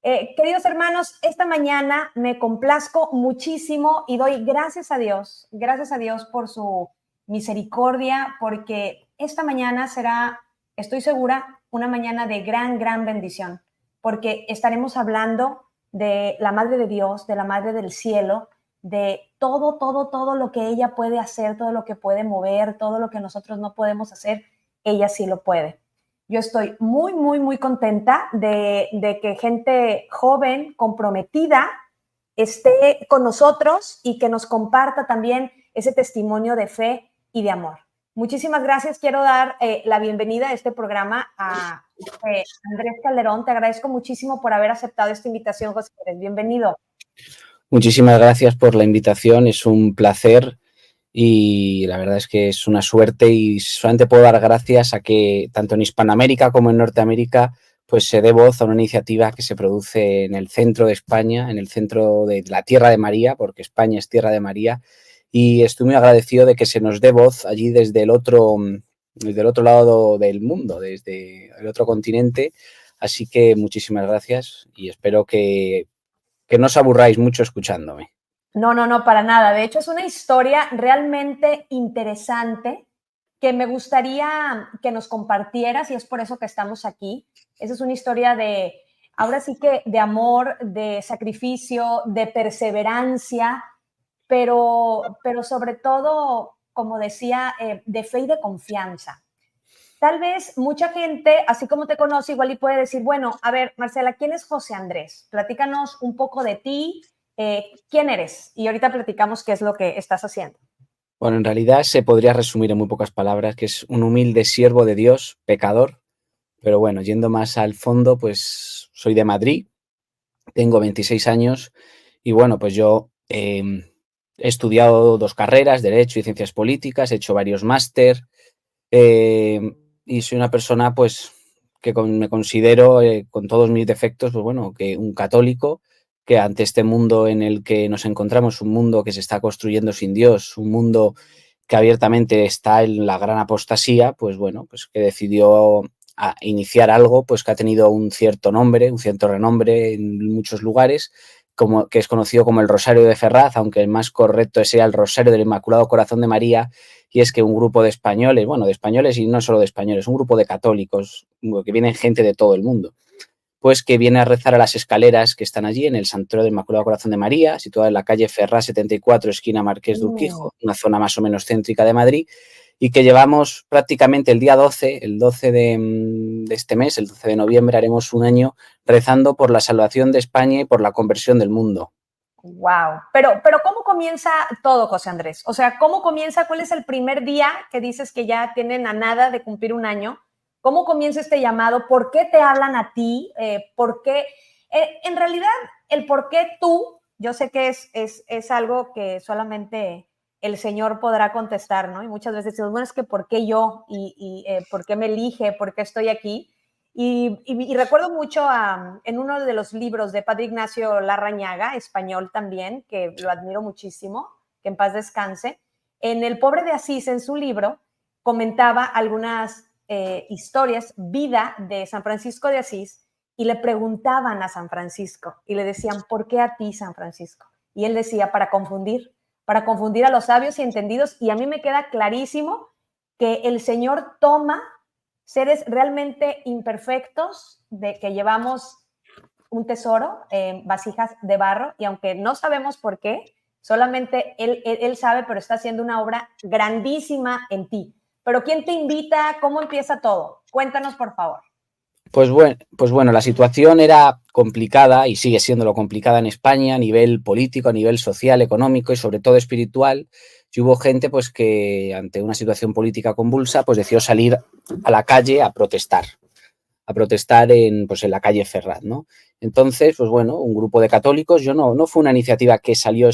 Queridos hermanos, esta mañana me complazco muchísimo y doy gracias a Dios por su misericordia, porque esta mañana será, estoy segura, una mañana de gran bendición, porque estaremos hablando de la Madre de Dios, de la Madre del Cielo, de todo lo que ella puede hacer, todo lo que puede mover, todo lo que nosotros no podemos hacer, ella sí lo puede. Yo estoy muy contenta de que gente joven, comprometida, esté con nosotros y que nos comparta también ese testimonio de fe y de amor. Muchísimas gracias. Quiero dar la bienvenida a este programa a Andrés Calderón. Te agradezco muchísimo por haber aceptado esta invitación, José Andrés. Bienvenido. Muchísimas gracias por la invitación, es un placer y la verdad es que es una suerte y solamente puedo dar gracias a que tanto en Hispanoamérica como en Norteamérica pues se dé voz a una iniciativa que se produce en el centro de España, en el centro de la Tierra de María, porque España es Tierra de María, y estoy muy agradecido de que se nos dé voz allí desde el otro lado del mundo, desde el otro continente, así que muchísimas gracias y espero que no os aburráis mucho escuchándome. No, para nada. De hecho, es una historia realmente interesante que me gustaría que nos compartieras y es por eso que estamos aquí. Esa es una historia de, ahora sí que de amor, de sacrificio, de perseverancia, pero sobre todo, como decía, de fe y de confianza. Tal vez mucha gente, así como te conoce, igual y puede decir, bueno, a ver, Marcela, ¿quién es José Andrés? Platícanos un poco de ti, ¿quién eres? Y ahorita platicamos qué es lo que estás haciendo. Bueno, en realidad se podría resumir en muy pocas palabras que es un humilde siervo de Dios, pecador, pero bueno, yendo más al fondo, pues soy de Madrid, tengo 26 años y bueno, pues yo he estudiado 2 carreras, Derecho y Ciencias Políticas, he hecho varios máster y soy una persona pues que me considero con todos mis defectos, pues bueno, que un católico que ante este mundo en el que nos encontramos, un mundo que se está construyendo sin Dios, un mundo que abiertamente está en la gran apostasía, pues bueno, pues que decidió a iniciar algo pues que ha tenido un cierto nombre, un cierto renombre en muchos lugares, como, que es conocido como el Rosario de Ferraz, aunque el más correcto sea el Rosario del Inmaculado Corazón de María, y es que un grupo de españoles, bueno, de españoles y no solo de españoles, un grupo de católicos, que vienen gente de todo el mundo, pues que viene a rezar a las escaleras que están allí en el Santuario del Inmaculado Corazón de María, situada en la calle Ferraz 74, esquina Marqués de Urquijo, una zona más o menos céntrica de Madrid, y que llevamos prácticamente el día 12, el 12 de este mes, el 12 de noviembre, haremos un año rezando por la salvación de España y por la conversión del mundo. Wow. Pero ¿cómo comienza todo, José Andrés? O sea, ¿cómo comienza? ¿Cuál es el primer día que dices que ya tienen a nada de cumplir un año? ¿Cómo comienza este llamado? ¿Por qué te hablan a ti? ¿Por qué? En realidad, el por qué tú, yo sé que es algo que solamente el Señor podrá contestar, ¿no? Y muchas veces decimos, bueno, es que ¿por qué yo? ¿Y por qué me elige? ¿Por qué estoy aquí? Y recuerdo mucho en uno de los libros de Padre Ignacio Larrañaga, español también, que lo admiro muchísimo, que en paz descanse, en El Pobre de Asís, en su libro, comentaba algunas historias, vida de San Francisco de Asís, y le preguntaban a San Francisco, y le decían, ¿por qué a ti, San Francisco? Y él decía, para confundir a los sabios y entendidos, y a mí me queda clarísimo que el Señor toma seres realmente imperfectos, de que llevamos un tesoro en vasijas de barro, y aunque no sabemos por qué, solamente él sabe, pero está haciendo una obra grandísima en ti. Pero ¿quién te invita? ¿Cómo empieza todo? Cuéntanos, por favor. Pues bueno, la situación era complicada y sigue siendo lo complicada en España a nivel político, a nivel social, económico y sobre todo espiritual. Y hubo gente pues que ante una situación política convulsa pues decidió salir a la calle a protestar pues en la calle Ferraz, ¿no? Entonces, pues bueno, un grupo de católicos, yo no fue una iniciativa que salió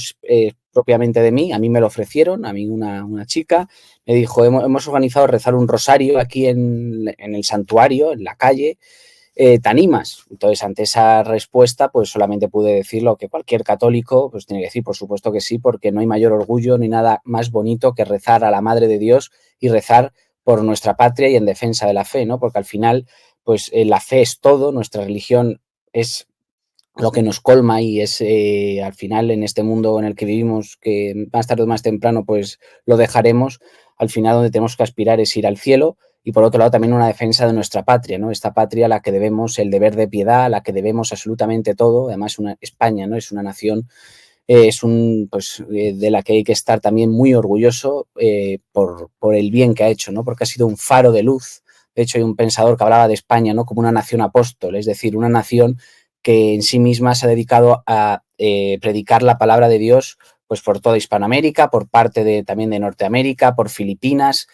propiamente de mí, a mí me lo ofrecieron, a mí una chica me dijo, hemos organizado rezar un rosario aquí en el santuario, en la calle, ¿te animas? Entonces, ante esa respuesta, pues solamente pude decir lo que cualquier católico pues tiene que decir, por supuesto que sí, porque no hay mayor orgullo ni nada más bonito que rezar a la Madre de Dios y rezar por nuestra patria y en defensa de la fe, ¿no? Porque al final, pues la fe es todo, nuestra religión es lo que nos colma y es al final en este mundo en el que vivimos, que más tarde o más temprano pues lo dejaremos, al final donde tenemos que aspirar es ir al cielo y por otro lado también una defensa de nuestra patria, ¿no? Esta patria a la que debemos el deber de piedad, a la que debemos absolutamente todo, además España, ¿no? Es una nación pues, de la que hay que estar también muy orgulloso por el bien que ha hecho, ¿no? Porque ha sido un faro de luz. De hecho, hay un pensador que hablaba de España, ¿no? Como una nación apóstol, es decir, una nación que en sí misma se ha dedicado a predicar la palabra de Dios pues por toda Hispanoamérica, por parte también de Norteamérica, por Filipinas,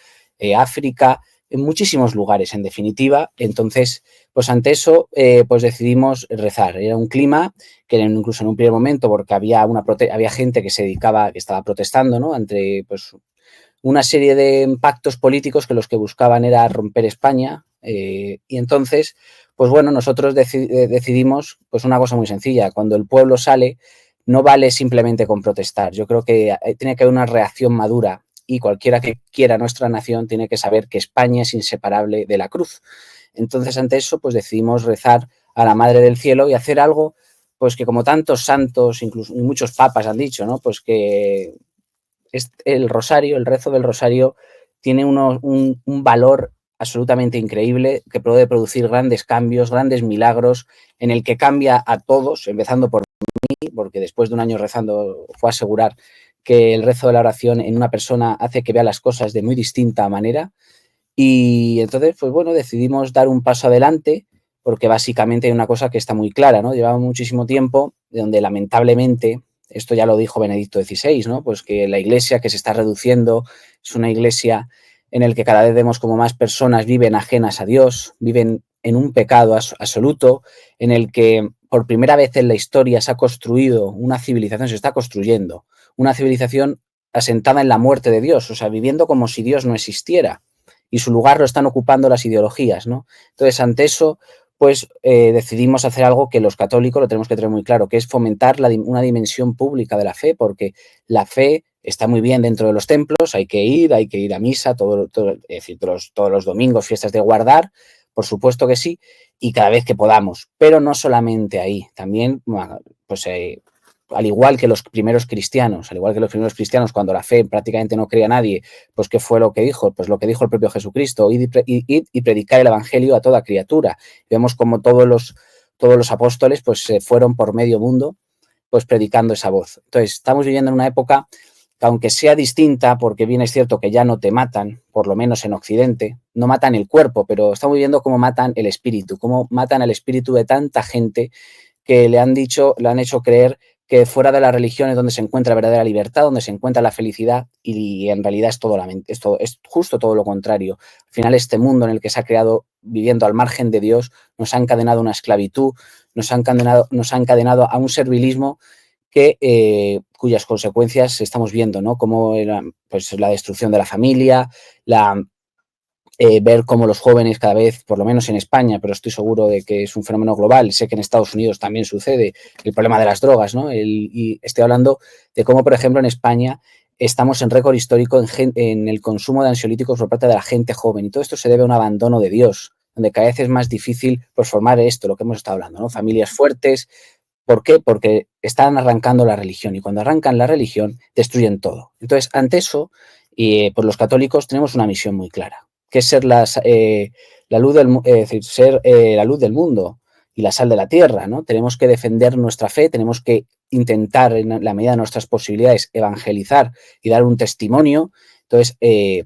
África, en muchísimos lugares, en definitiva. Entonces, pues ante eso, pues decidimos rezar. Era un clima que incluso en un primer momento, porque había gente que se dedicaba, que estaba protestando, ¿no? Ante pues una serie de pactos políticos que los que buscaban era romper España. Y entonces, pues bueno, nosotros decidimos pues una cosa muy sencilla. Cuando el pueblo sale, no vale simplemente con protestar. Yo creo que tiene que haber una reacción madura y cualquiera que quiera nuestra nación tiene que saber que España es inseparable de la cruz. Entonces, ante eso, pues decidimos rezar a la Madre del Cielo y hacer algo, pues que como tantos santos, incluso muchos papas han dicho, ¿no? Pues que es el rosario, el rezo del rosario tiene un valor absolutamente increíble que puede producir grandes cambios, grandes milagros, en el que cambia a todos, empezando por mí, porque después de un año rezando fue asegurar que el rezo de la oración en una persona hace que vea las cosas de muy distinta manera. Y entonces, pues bueno, decidimos dar un paso adelante porque básicamente hay una cosa que está muy clara, ¿no? Llevaba muchísimo tiempo donde lamentablemente, esto ya lo dijo Benedicto XVI, ¿no? Pues que la iglesia que se está reduciendo es una iglesia en el que cada vez vemos como más personas viven ajenas a Dios, viven en un pecado absoluto, en el que por primera vez en la historia se ha construido una civilización, se está construyendo una civilización asentada en la muerte de Dios, o sea, viviendo como si Dios no existiera y su lugar lo están ocupando las ideologías, ¿no? Entonces, ante eso, pues decidimos hacer algo que los católicos lo tenemos que tener muy claro, que es fomentar una dimensión pública de la fe, porque la fe está muy bien dentro de los templos, hay que ir a misa, es decir, todos los domingos, fiestas de guardar, por supuesto que sí, y cada vez que podamos, pero no solamente ahí, también, bueno, pues al igual que los primeros cristianos, cuando la fe prácticamente no creía nadie, pues ¿qué fue lo que dijo? Pues lo que dijo el propio Jesucristo, id y predicar el evangelio a toda criatura. Vemos como todos los apóstoles pues se fueron por medio mundo pues predicando esa voz. Entonces, estamos viviendo en una época que aunque sea distinta, porque bien es cierto que ya no te matan, por lo menos en Occidente, no matan el cuerpo, pero estamos viendo cómo matan el espíritu, cómo matan el espíritu de tanta gente que le han hecho creer que fuera de la religión es donde se encuentra la verdadera libertad, donde se encuentra la felicidad y en realidad es justo todo lo contrario. Al final este mundo en el que se ha creado viviendo al margen de Dios nos ha encadenado a una esclavitud, nos ha encadenado a un servilismo cuyas consecuencias estamos viendo, ¿no? Como pues, la destrucción de la familia, ver cómo los jóvenes cada vez, por lo menos en España, pero estoy seguro de que es un fenómeno global, sé que en Estados Unidos también sucede, el problema de las drogas, ¿no? Y estoy hablando de cómo, por ejemplo, en España estamos en récord histórico en el consumo de ansiolíticos por parte de la gente joven, y todo esto se debe a un abandono de Dios, donde cada vez es más difícil pues, formar esto, lo que hemos estado hablando, ¿no? Familias fuertes. ¿Por qué? Porque están arrancando la religión, y cuando arrancan la religión destruyen todo. Entonces, ante eso, pues los católicos tenemos una misión muy clara, que es ser la luz es decir, ser la luz del mundo y la sal de la tierra, ¿no? Tenemos que defender nuestra fe, tenemos que intentar, en la medida de nuestras posibilidades, evangelizar y dar un testimonio. Entonces,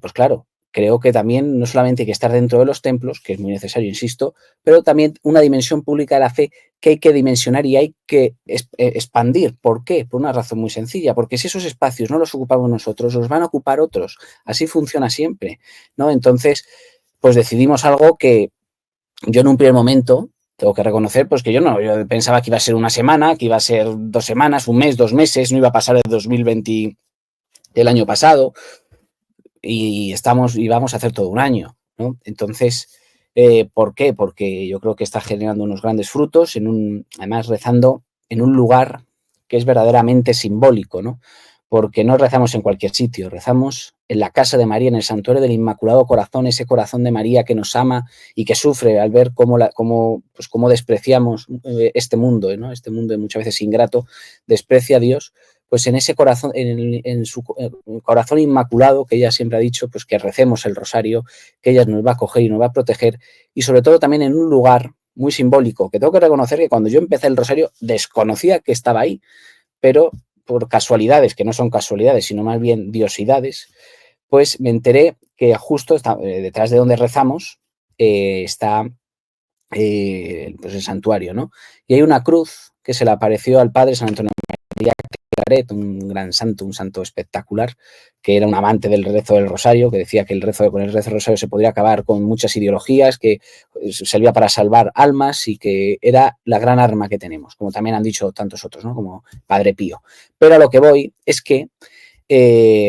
pues claro, creo que también no solamente hay que estar dentro de los templos, que es muy necesario, insisto, pero también una dimensión pública de la fe que hay que dimensionar y hay que expandir. ¿Por qué? Por una razón muy sencilla, porque si esos espacios no los ocupamos nosotros, los van a ocupar otros. Así funciona siempre, ¿no? Entonces, pues decidimos algo que yo en un primer momento tengo que reconocer, pues que yo pensaba que iba a ser una semana, que iba a ser 2 semanas, un mes, 2 meses, no iba a pasar el 2020 del año pasado y vamos a hacer todo un año, ¿no? Entonces, ¿por qué? Porque yo creo que está generando unos grandes frutos, además rezando en un lugar que es verdaderamente simbólico, ¿no? porque no rezamos en cualquier sitio, rezamos en la casa de María, en el santuario del Inmaculado Corazón, ese corazón de María que nos ama y que sufre al ver cómo despreciamos este mundo, ¿no? Este mundo muchas veces ingrato, desprecia a Dios. Pues en ese corazón, en su corazón inmaculado, que ella siempre ha dicho, pues que recemos el rosario, que ella nos va a acoger y nos va a proteger, y sobre todo también en un lugar muy simbólico, que tengo que reconocer que cuando yo empecé el rosario desconocía que estaba ahí, pero por casualidades, que no son casualidades, sino más bien diosidades, pues me enteré que justo detrás de donde rezamos está pues el santuario, ¿no? Y hay una cruz que se le apareció al padre San Antonio María Claret, un gran santo, un santo espectacular, que era un amante del rezo del rosario, que decía que con el rezo del rosario se podría acabar con muchas ideologías, que servía para salvar almas y que era la gran arma que tenemos, como también han dicho tantos otros, ¿no? Como Padre Pío. Pero a lo que voy es que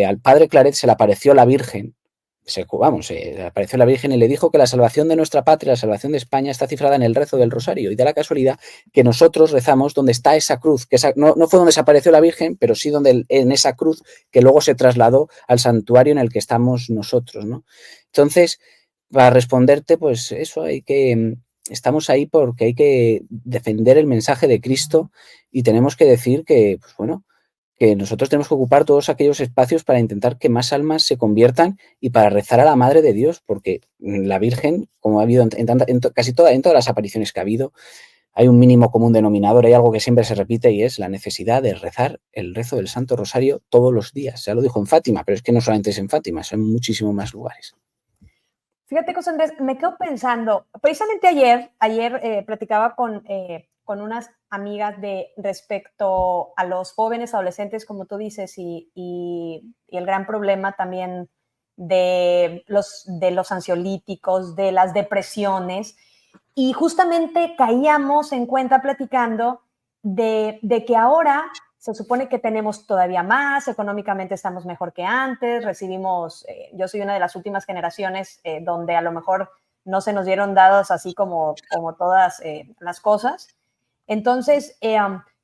al padre Claret se le apareció la Virgen, le apareció la Virgen y le dijo que la salvación de nuestra patria, la salvación de España, está cifrada en el rezo del rosario. Y da la casualidad que nosotros rezamos donde está esa cruz, que no fue donde se apareció la Virgen, pero sí en esa cruz que luego se trasladó al santuario en el que estamos nosotros, ¿no? Entonces, para responderte, pues eso, estamos ahí porque hay que defender el mensaje de Cristo y tenemos que decir que, pues bueno, que nosotros tenemos que ocupar todos aquellos espacios para intentar que más almas se conviertan y para rezar a la Madre de Dios, porque la Virgen, como ha habido en todas las apariciones que ha habido, hay un mínimo común denominador, hay algo que siempre se repite y es la necesidad de rezar el rezo del Santo Rosario todos los días. Ya lo dijo en Fátima, pero es que no solamente es en Fátima, son en muchísimos más lugares. Fíjate, José Andrés, me quedo pensando, precisamente ayer platicaba con unas amigas respecto a los jóvenes adolescentes, como tú dices, y el gran problema también de los ansiolíticos, de las depresiones, y justamente caíamos en cuenta platicando de que ahora se supone que tenemos todavía más, económicamente estamos mejor que antes, recibimos, yo soy una de las últimas generaciones donde a lo mejor no se nos dieron dados así como todas las cosas. Entonces,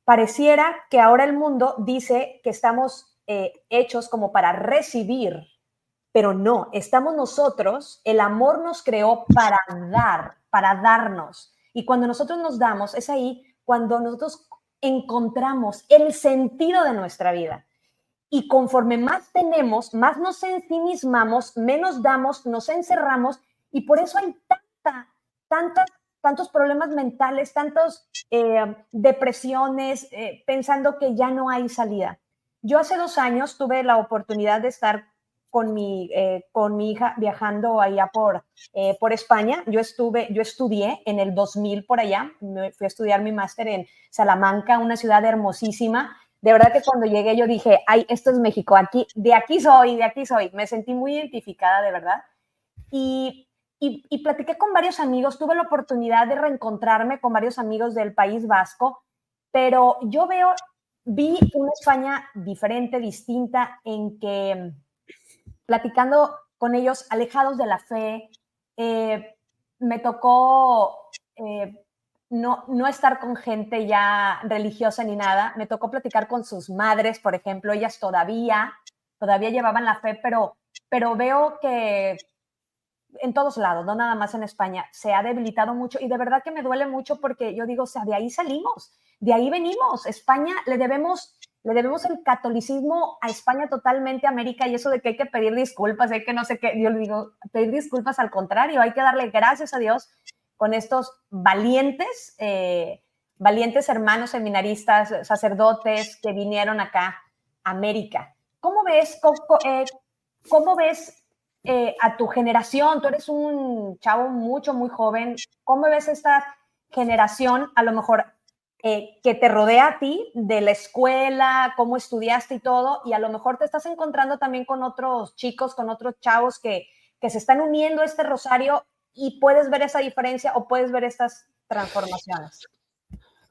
pareciera que ahora el mundo dice que estamos hechos como para recibir, pero no, estamos nosotros, el amor nos creó para darnos. Y cuando nosotros nos damos, es ahí cuando nosotros encontramos el sentido de nuestra vida. Y conforme más tenemos, más nos ensimismamos, menos damos, nos encerramos, y por eso hay tantos problemas mentales, tantas depresiones, pensando que ya no hay salida. Yo hace 2 años tuve la oportunidad de estar con mi hija viajando allá por España. Yo estudié en el 2000 por allá, fui a estudiar mi máster en Salamanca, una ciudad hermosísima. De verdad que cuando llegué yo dije, ay, esto es México, de aquí soy. Me sentí muy identificada, de verdad. Y platiqué con varios amigos, tuve la oportunidad de reencontrarme con varios amigos del País Vasco, pero vi una España diferente, distinta, en que platicando con ellos, alejados de la fe, me tocó no estar con gente ya religiosa ni nada, me tocó platicar con sus madres, por ejemplo, ellas todavía llevaban la fe, pero veo que en todos lados, no nada más en España, se ha debilitado mucho y de verdad que me duele mucho porque yo digo, o sea, de ahí salimos, de ahí venimos. España, le debemos el catolicismo a España totalmente, a América, y eso de que hay que pedir disculpas, hay que no sé qué, yo le digo, pedir disculpas al contrario, hay que darle gracias a Dios con estos valientes hermanos seminaristas, sacerdotes que vinieron acá a América. ¿Cómo ves a tu generación? Tú eres un chavo muy joven. ¿Cómo ves esta generación, a lo mejor, que te rodea a ti de la escuela, cómo estudiaste y todo, y a lo mejor te estás encontrando también con otros chicos, con otros chavos que se están uniendo a este rosario y puedes ver esa diferencia o puedes ver estas transformaciones?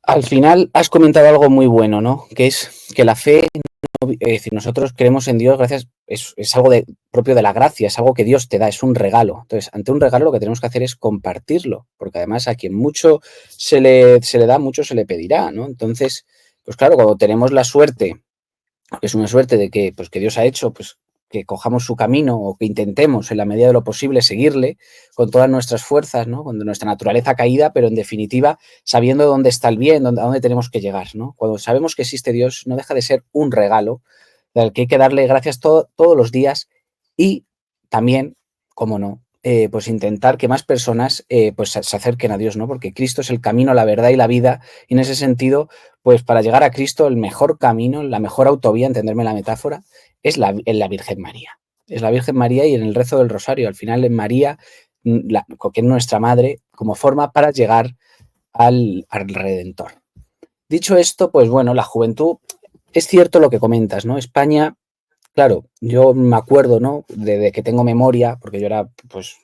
Al final has comentado algo muy bueno, ¿no? Que es que la fe, es decir, nosotros creemos en Dios, gracias, es algo propio de la gracia, es algo que Dios te da, es un regalo. Entonces, ante un regalo lo que tenemos que hacer es compartirlo, porque además a quien mucho se le da, mucho se le pedirá, ¿no? Entonces, pues claro, cuando tenemos la suerte es una suerte de que, pues, que Dios ha hecho, pues, que cojamos su camino o que intentemos en la medida de lo posible seguirle con todas nuestras fuerzas, ¿no? Con nuestra naturaleza caída, pero en definitiva sabiendo dónde está el bien, a dónde tenemos que llegar, ¿no? Cuando sabemos que existe Dios, no deja de ser un regalo al que hay que darle gracias todos los días y también, cómo no, pues intentar que más personas pues se acerquen a Dios, ¿no? Porque Cristo es el camino, la verdad y la vida, y en ese sentido, pues para llegar a Cristo el mejor camino, la mejor autovía, entenderme la metáfora, es la Virgen María. Es la Virgen María y en el rezo del Rosario, al final en María, que es nuestra madre, como forma para llegar al Redentor. Dicho esto, pues bueno, la juventud, es cierto lo que comentas, ¿no? España, claro, yo me acuerdo, ¿no? De que tengo memoria, porque yo era, pues,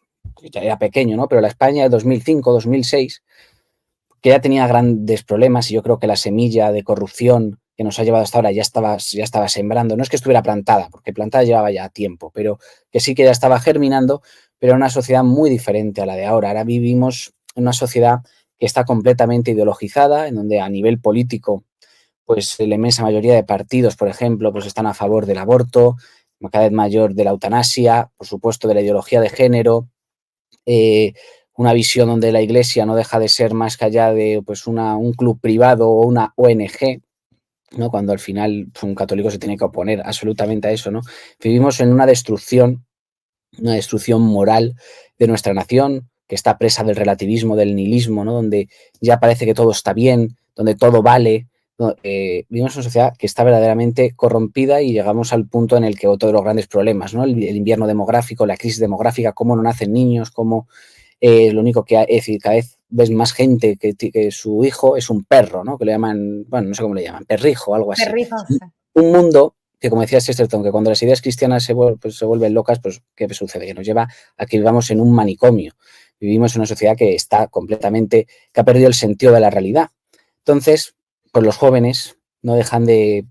ya era pequeño, ¿no? Pero la España de 2005, 2006, que ya tenía grandes problemas y yo creo que la semilla de corrupción que nos ha llevado hasta ahora ya estaba sembrando. No es que estuviera plantada, porque plantada llevaba ya tiempo, pero que sí que ya estaba germinando, pero era una sociedad muy diferente a la de ahora. Ahora vivimos en una sociedad que está completamente ideologizada, en donde a nivel político pues la inmensa mayoría de partidos, por ejemplo, pues están a favor del aborto, cada vez mayor de la eutanasia, por supuesto de la ideología de género, una visión donde la Iglesia no deja de ser más que allá de pues un club privado o una ONG, ¿no? Cuando al final pues, un católico se tiene que oponer absolutamente a eso, ¿no? Vivimos en una destrucción moral de nuestra nación, que está presa del relativismo, del nihilismo, ¿no? Donde ya parece que todo está bien, donde todo vale. ¿No? Vivimos en una sociedad que está verdaderamente corrompida y llegamos al punto en el que otro de los grandes problemas, ¿no? El invierno demográfico, la crisis demográfica, cómo no nacen niños, cómo lo único que hay, es decir, cada vez ves más gente que su hijo es un perro, ¿no? Que le llaman, bueno, no sé cómo le llaman, perrijo o algo así. Perrijos. Un mundo que, como decía Chesterton, que cuando las ideas cristianas pues, se vuelven locas, pues, ¿qué sucede? Que nos lleva a que vivamos en un manicomio. Vivimos en una sociedad que está completamente, que ha perdido el sentido de la realidad. Entonces, pues los jóvenes no dejan de,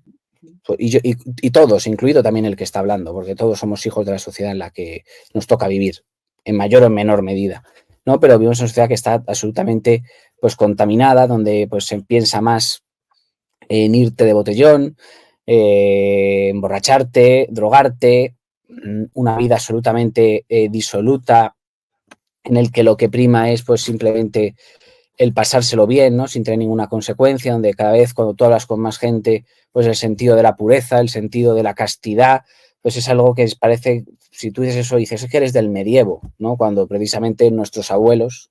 y todos, incluido también el que está hablando, porque todos somos hijos de la sociedad en la que nos toca vivir, en mayor o en menor medida, ¿no? Pero vivimos en una sociedad que está absolutamente, pues, contaminada, donde, pues, se piensa más en irte de botellón, emborracharte, drogarte, una vida absolutamente disoluta, en el que lo que prima es pues simplemente el pasárselo bien, ¿no? Sin tener ninguna consecuencia, donde cada vez cuando tú hablas con más gente, pues el sentido de la pureza, el sentido de la castidad, pues es algo que parece, si tú dices eso, dices es que eres del medievo, ¿no? Cuando precisamente nuestros abuelos,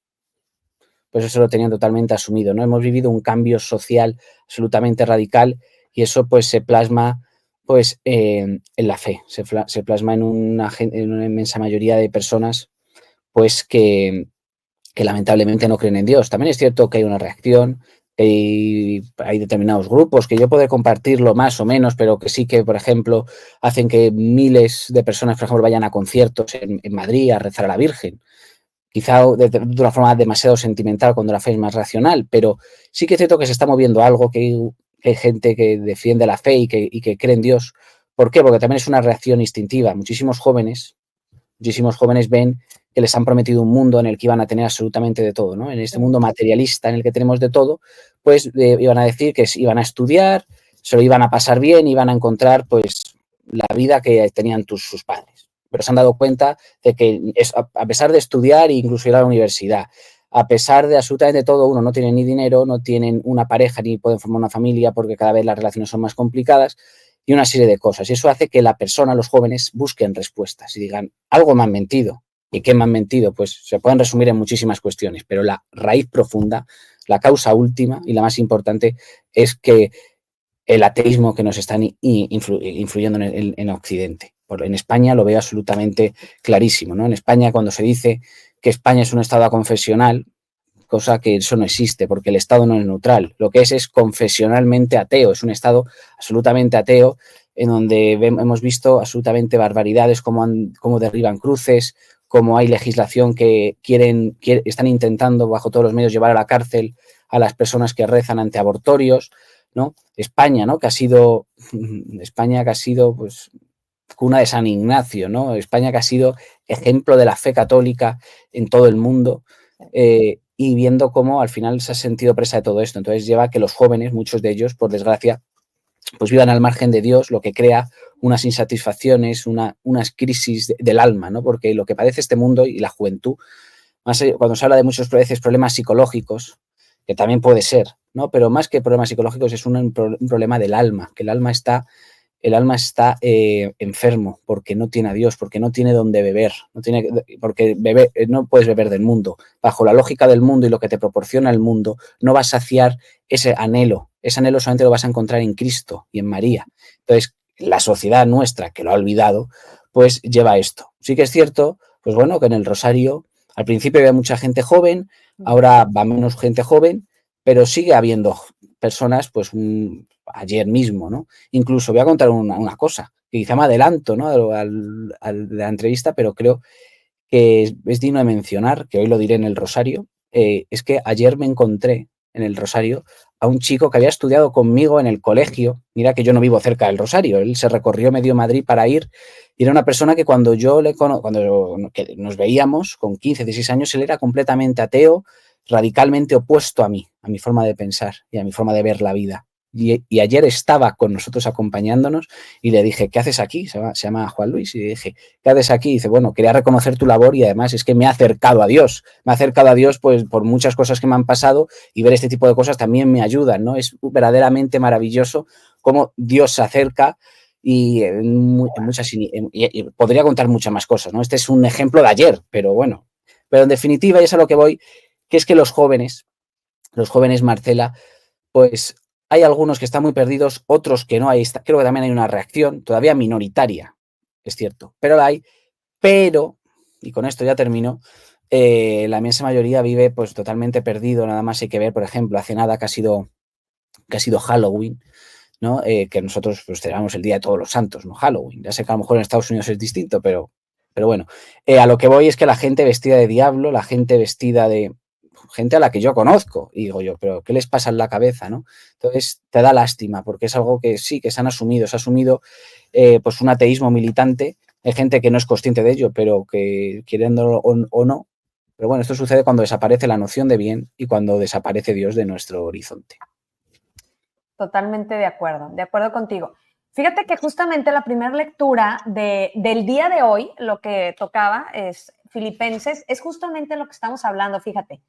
pues eso lo tenían totalmente asumido, ¿no? Hemos vivido un cambio social absolutamente radical y eso pues se plasma pues en la fe, se plasma en una inmensa mayoría de personas pues que lamentablemente no creen en Dios. También es cierto que hay una reacción, hay determinados grupos que yo puedo compartirlo más o menos, pero que sí que, por ejemplo, hacen que miles de personas, por ejemplo, vayan a conciertos en Madrid a rezar a la Virgen. Quizá de una forma demasiado sentimental cuando la fe es más racional, pero sí que es cierto que se está moviendo algo, que hay gente que defiende la fe y que cree en Dios. ¿Por qué? Porque también es una reacción instintiva. Muchísimos jóvenes ven que les han prometido un mundo en el que iban a tener absolutamente de todo, ¿no? En este mundo materialista en el que tenemos de todo, pues iban a decir que iban a estudiar, se lo iban a pasar bien, iban a encontrar pues la vida que tenían sus padres. Pero se han dado cuenta de que a pesar de estudiar e incluso ir a la universidad, a pesar de absolutamente todo, uno no tiene ni dinero, no tienen una pareja ni pueden formar una familia porque cada vez las relaciones son más complicadas, y una serie de cosas. Y eso hace que la persona, los jóvenes, busquen respuestas y digan, algo me han mentido. ¿Y qué me han mentido? Pues se pueden resumir en muchísimas cuestiones, pero la raíz profunda, la causa última y la más importante es que el ateísmo que nos están influyendo en Occidente. En España lo veo absolutamente clarísimo, ¿no? En España, cuando se dice que España es un estado aconfesional, cosa que eso no existe, porque el Estado no es neutral. Lo que es confesionalmente ateo, es un Estado absolutamente ateo, en donde hemos visto absolutamente barbaridades, cómo derriban cruces, cómo hay legislación que están intentando bajo todos los medios llevar a la cárcel a las personas que rezan ante abortorios, ¿no? España, ¿no? España que ha sido pues cuna de San Ignacio, ¿no? España que ha sido ejemplo de la fe católica en todo el mundo, y viendo cómo al final se ha sentido presa de todo esto. Entonces lleva a que los jóvenes, muchos de ellos, por desgracia, pues vivan al margen de Dios, lo que crea unas insatisfacciones, unas crisis del alma, ¿no? Porque lo que padece este mundo y la juventud, más cuando se habla de muchos veces problemas psicológicos, que también puede ser, ¿no? Pero más que problemas psicológicos es un problema del alma, que el alma está enfermo porque no tiene a Dios, porque no tiene donde beber, porque no puedes beber del mundo. Bajo la lógica del mundo y lo que te proporciona el mundo, no vas a saciar ese anhelo. Ese anhelo solamente lo vas a encontrar en Cristo y en María. Entonces, la sociedad nuestra, que lo ha olvidado, pues lleva esto. Sí que es cierto, pues bueno, que en el Rosario al principio había mucha gente joven, ahora va menos gente joven, pero sigue habiendo personas, pues ayer mismo, ¿no? Incluso voy a contar una cosa, que quizá me adelanto, ¿no? De la entrevista, pero creo que es digno de mencionar, que hoy lo diré en el Rosario, es que ayer me encontré en el Rosario a un chico que había estudiado conmigo en el colegio. Mira que yo no vivo cerca del Rosario, él se recorrió medio Madrid para ir, y era una persona que cuando que nos veíamos con 15, 16 años, él era completamente ateo, radicalmente opuesto a mí, a mi forma de pensar y a mi forma de ver la vida. Y ayer estaba con nosotros acompañándonos y le dije, ¿qué haces aquí? Se llama Juan Luis, y le dije, ¿qué haces aquí? Y dice, bueno, quería reconocer tu labor y además es que me ha acercado a Dios. Me ha acercado a Dios pues por muchas cosas que me han pasado, y ver este tipo de cosas también me ayudan, ¿no? Es verdaderamente maravilloso cómo Dios se acerca y podría contar muchas más cosas, ¿no? Este es un ejemplo de ayer, pero bueno. Pero en definitiva, y es a lo que voy, que es que los jóvenes, Marcela, pues hay algunos que están muy perdidos, otros que no. Creo que también hay una reacción, todavía minoritaria, es cierto, pero la hay. Pero, y con esto ya termino, la inmensa mayoría vive pues totalmente perdido. Nada más hay que ver, por ejemplo, hace nada que ha sido Halloween, ¿no? Que nosotros pues celebramos el Día de Todos los Santos, ¿no? Halloween. Ya sé que a lo mejor en Estados Unidos es distinto, pero bueno. A lo que voy es que la gente vestida de diablo, la gente vestida de gente a la que yo conozco, y digo yo, pero ¿qué les pasa en la cabeza, no? Entonces te da lástima, porque es algo que sí, que se ha asumido pues un ateísmo militante. Hay gente que no es consciente de ello, pero que queriéndolo o no. Pero bueno, esto sucede cuando desaparece la noción de bien y cuando desaparece Dios de nuestro horizonte. Totalmente de acuerdo contigo. Fíjate que justamente la primera lectura del día de hoy, lo que tocaba es Filipenses, es justamente lo que estamos hablando, fíjate.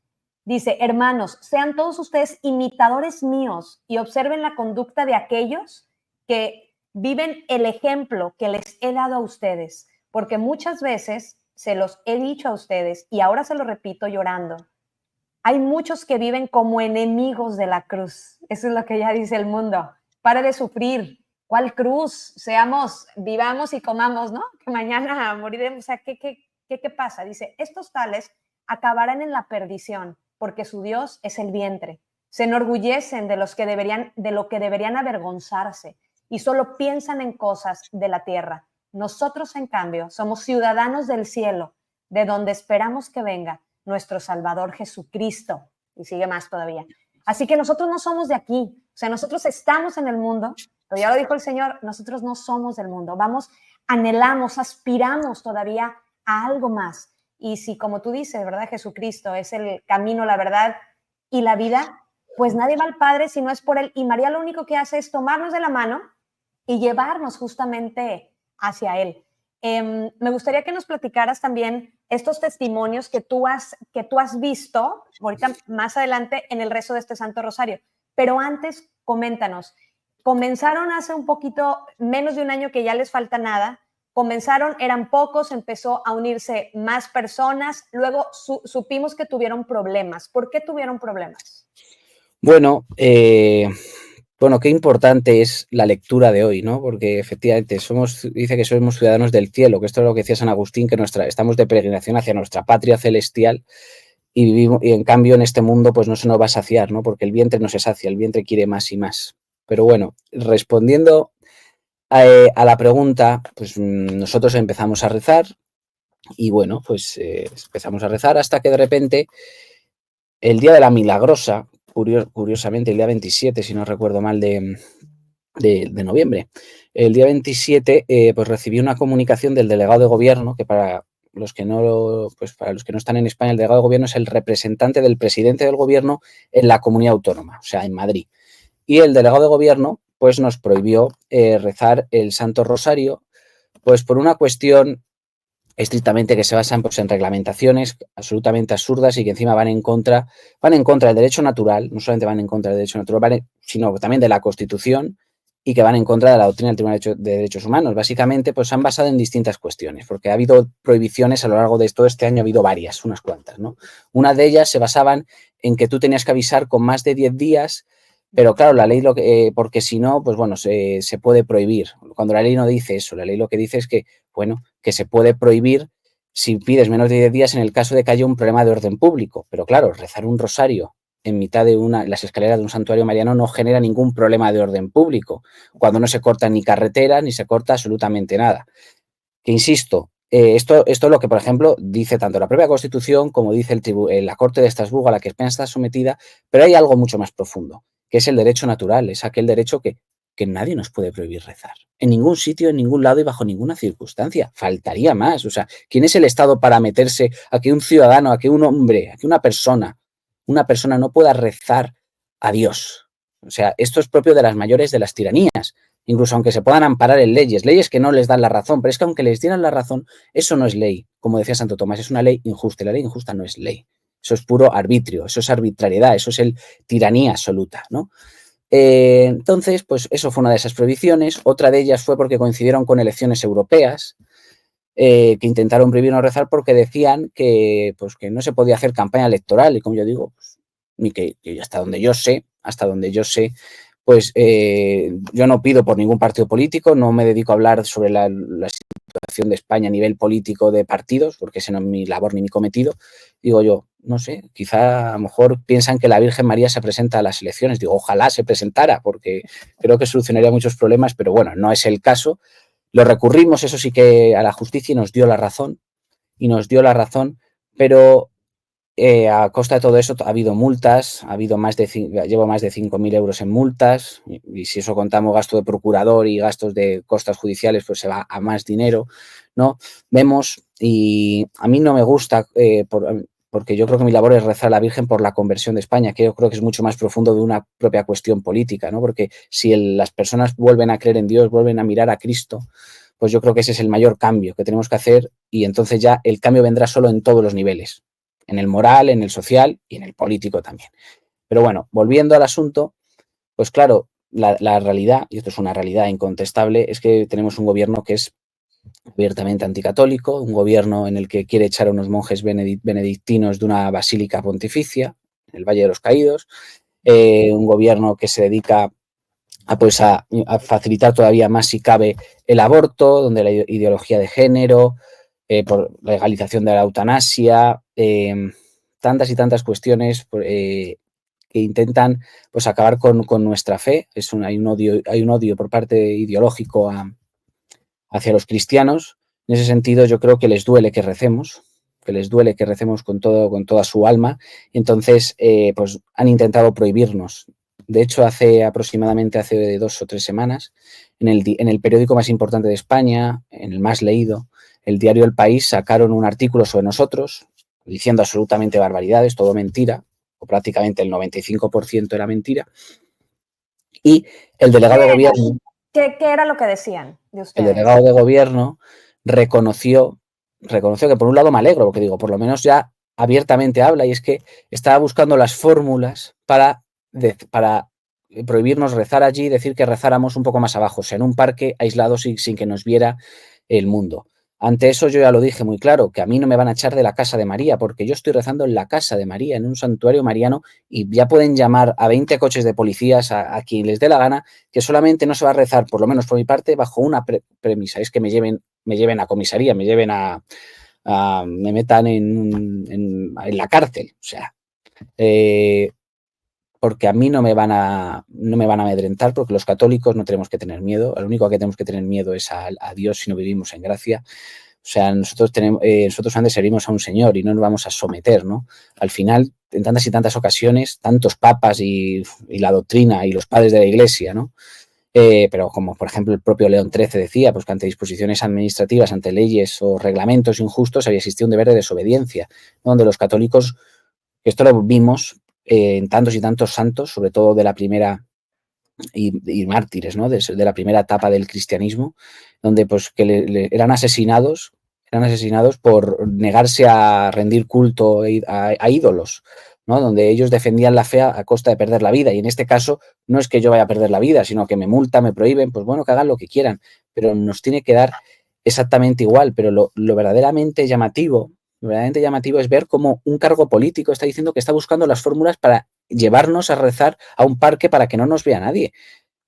Dice, hermanos, sean todos ustedes imitadores míos y observen la conducta de aquellos que viven el ejemplo que les he dado a ustedes, porque muchas veces se los he dicho a ustedes y ahora se lo repito llorando. Hay muchos que viven como enemigos de la cruz. Eso es lo que ya dice el mundo. Pare de sufrir. ¿Cuál cruz? Vivamos y comamos, ¿no? Que mañana moriremos. O sea, ¿qué pasa? Dice, estos tales acabarán en la perdición, porque su Dios es el vientre. Se enorgullecen de lo que deberían avergonzarse y solo piensan en cosas de la tierra. Nosotros, en cambio, somos ciudadanos del cielo, de donde esperamos que venga nuestro Salvador Jesucristo. Y sigue más todavía. Así que nosotros no somos de aquí. O sea, nosotros estamos en el mundo, pero ya lo dijo el Señor, nosotros no somos del mundo. Anhelamos, aspiramos todavía a algo más. Y si, como tú dices, ¿verdad? Jesucristo es el camino, la verdad y la vida, pues nadie va al Padre si no es por Él. Y María lo único que hace es tomarnos de la mano y llevarnos justamente hacia Él. Me gustaría que nos platicaras también estos testimonios que tú has visto, ahorita más adelante en el rezo de este Santo Rosario. Pero antes, coméntanos, comenzaron hace un poquito, menos de un año que ya les falta nada, comenzaron, eran pocos, empezó a unirse más personas, luego supimos que tuvieron problemas. ¿Por qué tuvieron problemas? Bueno, qué importante es la lectura de hoy, ¿no? Porque efectivamente dice que somos ciudadanos del cielo, que esto es lo que decía San Agustín, que estamos de peregrinación hacia nuestra patria celestial y vivimos, y en cambio en este mundo pues no se nos va a saciar, ¿no? Porque el vientre no se sacia, el vientre quiere más y más. Pero bueno, respondiendo a la pregunta, pues nosotros empezamos a rezar y bueno, pues empezamos a rezar hasta que de repente el día de la Milagrosa, curiosamente el día 27, si no recuerdo mal, de noviembre. El día 27 pues recibí una comunicación del delegado de gobierno, que para los que no están en España, el delegado de gobierno es el representante del presidente del gobierno en la comunidad autónoma, o sea, en Madrid. Y el delegado de gobierno pues nos prohibió rezar el Santo Rosario, pues por una cuestión estrictamente que se basan pues, en reglamentaciones absolutamente absurdas y que encima van en contra del derecho natural, no solamente van en contra del derecho natural, sino también de la Constitución, y que van en contra de la doctrina del Tribunal de Derechos Humanos. Básicamente, pues se han basado en distintas cuestiones, porque ha habido prohibiciones a lo largo de todo este año, ha habido varias, unas cuantas, ¿no? Una de ellas se basaban en que tú tenías que avisar con más de 10 días, pero claro, la ley, porque si no, pues bueno, se puede prohibir. Cuando la ley no dice eso, la ley lo que dice es que, bueno, que se puede prohibir si pides menos de 10 días en el caso de que haya un problema de orden público. Pero claro, rezar un rosario en mitad de las escaleras de un santuario mariano no genera ningún problema de orden público, cuando no se cortan ni carreteras ni se corta absolutamente nada. Que insisto, esto es lo que, por ejemplo, dice tanto la propia Constitución como dice la Corte de Estrasburgo a la que España está sometida, pero hay algo mucho más profundo, que es el derecho natural, es aquel derecho que nadie nos puede prohibir rezar. En ningún sitio, en ningún lado y bajo ninguna circunstancia. Faltaría más. O sea, ¿quién es el Estado para meterse a que un ciudadano, a que un hombre, a que una persona no pueda rezar a Dios? O sea, esto es propio de las mayores de las tiranías, incluso aunque se puedan amparar en leyes que no les dan la razón, pero es que aunque les dieran la razón, eso no es ley. Como decía Santo Tomás, es una ley injusta, y la ley injusta no es ley. Eso es puro arbitrio, eso es arbitrariedad, eso es tiranía absoluta, ¿no? Entonces, pues eso fue una de esas prohibiciones. Otra de ellas fue porque coincidieron con elecciones europeas, que intentaron prohibirnos rezar porque decían que, pues, que no se podía hacer campaña electoral. Y como yo digo, pues, ni que hasta donde yo sé, pues yo no pido por ningún partido político, no me dedico a hablar sobre la situación de España a nivel político de partidos, porque ese no es mi labor ni mi cometido. Digo yo, no sé, quizá a lo mejor piensan que la Virgen María se presenta a las elecciones. Digo, ojalá se presentara, porque creo que solucionaría muchos problemas, pero bueno, no es el caso. Lo recurrimos, eso sí, que a la justicia, y nos dio la razón, pero a costa de todo eso ha habido multas, llevo más de 5.000 euros en multas, y si eso contamos gasto de procurador y gastos de costas judiciales, pues se va a más dinero, ¿no? Vemos, y a mí no me gusta, porque yo creo que mi labor es rezar a la Virgen por la conversión de España, que yo creo que es mucho más profundo de una propia cuestión política, ¿no? Porque si las personas vuelven a creer en Dios, vuelven a mirar a Cristo, pues yo creo que ese es el mayor cambio que tenemos que hacer, y entonces ya el cambio vendrá solo en todos los niveles, en el moral, en el social y en el político también. Pero bueno, volviendo al asunto, pues claro, la realidad, y esto es una realidad incontestable, es que tenemos un gobierno que es abiertamente anticatólico, un gobierno en el que quiere echar a unos monjes benedictinos de una basílica pontificia, en el Valle de los Caídos, un gobierno que se dedica a facilitar todavía más, si cabe, el aborto, donde la ideología de género, por la legalización de la eutanasia, tantas y tantas cuestiones que intentan, pues, acabar con nuestra fe. Hay un odio por parte ideológico hacia los cristianos. En ese sentido, yo creo que les duele que recemos, con toda su alma. Entonces, pues han intentado prohibirnos. De hecho, hace 2 o 3 semanas, en el periódico más importante de España, en el más leído, el diario El País, sacaron un artículo sobre nosotros, diciendo absolutamente barbaridades, todo mentira, o prácticamente el 95% era mentira. Y el delegado de gobierno... ¿Qué era lo que decían de ustedes? El delegado de gobierno reconoció que, por un lado, me alegro, porque digo, por lo menos ya abiertamente habla, y es que estaba buscando las fórmulas para prohibirnos rezar allí y decir que rezáramos un poco más abajo, o sea, en un parque aislado sin que nos viera el mundo. Ante eso yo ya lo dije muy claro, que a mí no me van a echar de la casa de María, porque yo estoy rezando en la casa de María, en un santuario mariano, y ya pueden llamar a 20 coches de policías, a quien les dé la gana, que solamente no se va a rezar, por lo menos por mi parte, bajo una premisa, es que me lleven a comisaría, me metan en la cárcel, o sea, porque a mí no me van a amedrentar, porque los católicos no tenemos que tener miedo, lo único que tenemos que tener miedo es a Dios si no vivimos en gracia. O sea, nosotros antes servimos a un Señor y no nos vamos a someter, ¿no? Al final, en tantas y tantas ocasiones, tantos papas y la doctrina y los padres de la Iglesia, ¿no? Pero como por ejemplo el propio León XIII decía, pues que ante disposiciones administrativas, ante leyes o reglamentos injustos, había existido un deber de desobediencia, ¿no? Donde los católicos, esto lo vimos en tantos y tantos santos, sobre todo de la primera y mártires, ¿no? De la primera etapa del cristianismo, donde pues que eran asesinados por negarse a rendir culto a ídolos, ¿no? Donde ellos defendían la fe a costa de perder la vida. Y en este caso no es que yo vaya a perder la vida, sino que me multan, me prohíben, pues bueno, que hagan lo que quieran, pero nos tiene que dar exactamente igual. Pero lo verdaderamente llamativo es ver cómo un cargo político está diciendo que está buscando las fórmulas para llevarnos a rezar a un parque para que no nos vea nadie.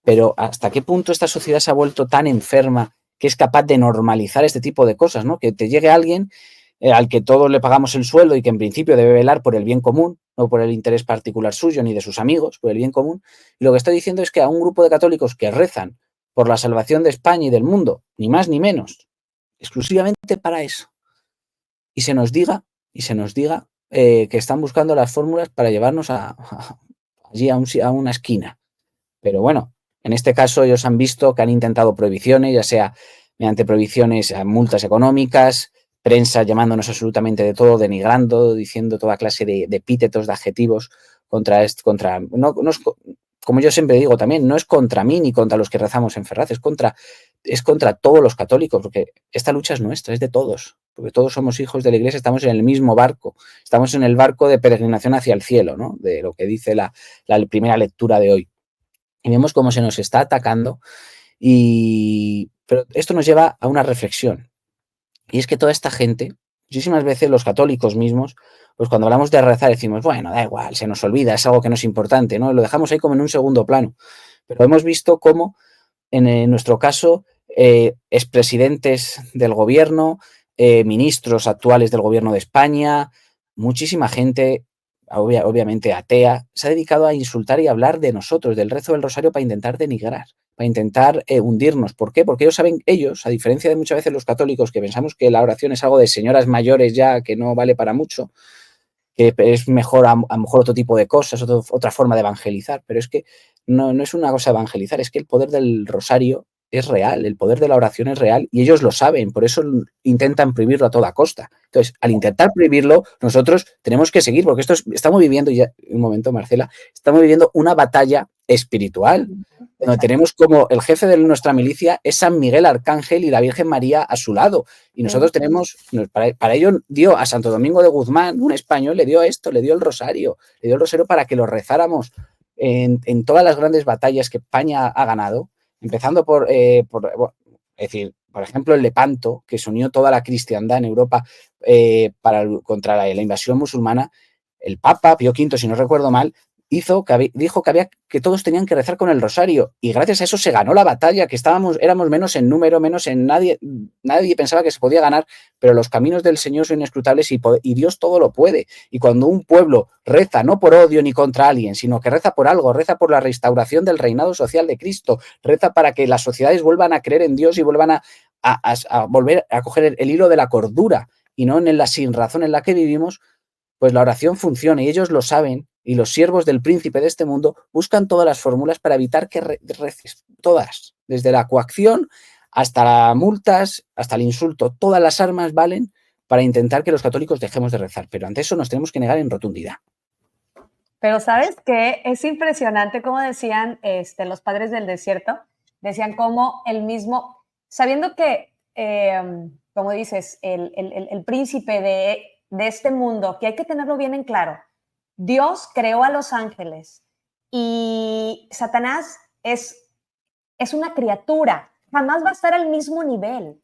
Pero ¿hasta qué punto esta sociedad se ha vuelto tan enferma que es capaz de normalizar este tipo de cosas, ¿no? Que te llegue alguien al que todos le pagamos el sueldo y que en principio debe velar por el bien común, no por el interés particular suyo ni de sus amigos, por el bien común. Y lo que está diciendo es que a un grupo de católicos que rezan por la salvación de España y del mundo, ni más ni menos, exclusivamente para eso, y se nos diga, que están buscando las fórmulas para llevarnos allí a una esquina. Pero bueno, en este caso ellos han visto que han intentado prohibiciones, ya sea mediante prohibiciones a multas económicas, prensa llamándonos absolutamente de todo, denigrando, diciendo toda clase de epítetos, de adjetivos como yo siempre digo también, no es contra mí ni contra los que rezamos en Ferraz, es contra todos los católicos, porque esta lucha es nuestra, es de todos, porque todos somos hijos de la Iglesia, estamos en el mismo barco, estamos en el barco de peregrinación hacia el cielo, ¿no? De lo que dice la primera lectura de hoy. Y vemos cómo se nos está atacando, pero esto nos lleva a una reflexión. Y es que toda esta gente, muchísimas veces los católicos mismos, pues cuando hablamos de rezar decimos, bueno, da igual, se nos olvida, es algo que no es importante, ¿no? Lo dejamos ahí como en un segundo plano. Pero hemos visto cómo, en nuestro caso, expresidentes del gobierno, ministros actuales del gobierno de España, muchísima gente, obviamente atea, se ha dedicado a insultar y a hablar de nosotros, del rezo del rosario, para intentar denigrar, para intentar hundirnos. ¿Por qué? Porque ellos, a diferencia de muchas veces los católicos, que pensamos que la oración es algo de señoras mayores ya, que no vale para mucho, que es mejor a lo mejor otro tipo de cosas, otra forma de evangelizar, pero es que no es una cosa evangelizar, es que el poder del rosario es real, el poder de la oración es real y ellos lo saben, por eso intentan prohibirlo a toda costa. Entonces, al intentar prohibirlo, nosotros tenemos que seguir, porque estamos viviendo, ya un momento, Marcela, estamos viviendo una batalla espiritual, donde tenemos como el jefe de nuestra milicia es San Miguel Arcángel y la Virgen María a su lado. Y nosotros tenemos, para ello dio a Santo Domingo de Guzmán, un español, le dio el rosario para que lo rezáramos en todas las grandes batallas que España ha ganado, empezando por ejemplo, el Lepanto, que se unió toda la cristiandad en Europa contra la invasión musulmana. El Papa Pío V, si no recuerdo mal, dijo que todos tenían que rezar con el rosario, y gracias a eso se ganó la batalla, que éramos menos en número, menos en nadie pensaba que se podía ganar, pero los caminos del Señor son inescrutables y Dios todo lo puede. Y cuando un pueblo reza no por odio ni contra alguien, sino que reza por algo, reza por la restauración del reinado social de Cristo, reza para que las sociedades vuelvan a creer en Dios y vuelvan a volver a coger el hilo de la cordura y no en la sinrazón en la que vivimos, pues la oración funciona y ellos lo saben, y los siervos del príncipe de este mundo buscan todas las fórmulas para evitar que reces, todas, desde la coacción hasta las multas, hasta el insulto, todas las armas valen para intentar que los católicos dejemos de rezar, pero ante eso nos tenemos que negar en rotundidad. Pero ¿sabes qué? Es impresionante como decían los padres del desierto, decían como el mismo, sabiendo que, como dices, el príncipe de este mundo, que hay que tenerlo bien en claro, Dios creó a los ángeles y Satanás es una criatura, jamás va a estar al mismo nivel.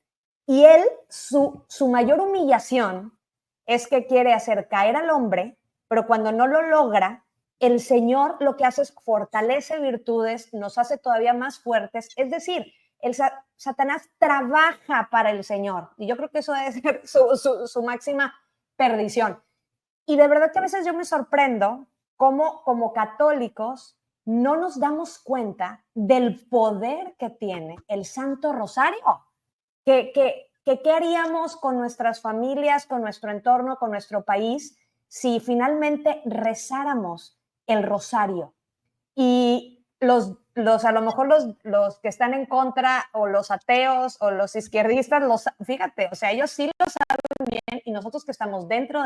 Y él, su mayor humillación es que quiere hacer caer al hombre, pero cuando no lo logra, el Señor lo que hace es fortalece virtudes, nos hace todavía más fuertes. Es decir, Satanás trabaja para el Señor. Y yo creo que eso debe ser su máxima perdición. Y de verdad que a veces yo me sorprendo cómo como católicos no nos damos cuenta del poder que tiene el Santo Rosario. ¿Qué haríamos con nuestras familias, con nuestro entorno, con nuestro país, si finalmente rezáramos el rosario? Y a lo mejor los que están en contra, o los ateos, o los izquierdistas, fíjate, o sea, ellos sí lo saben bien, y nosotros que estamos dentro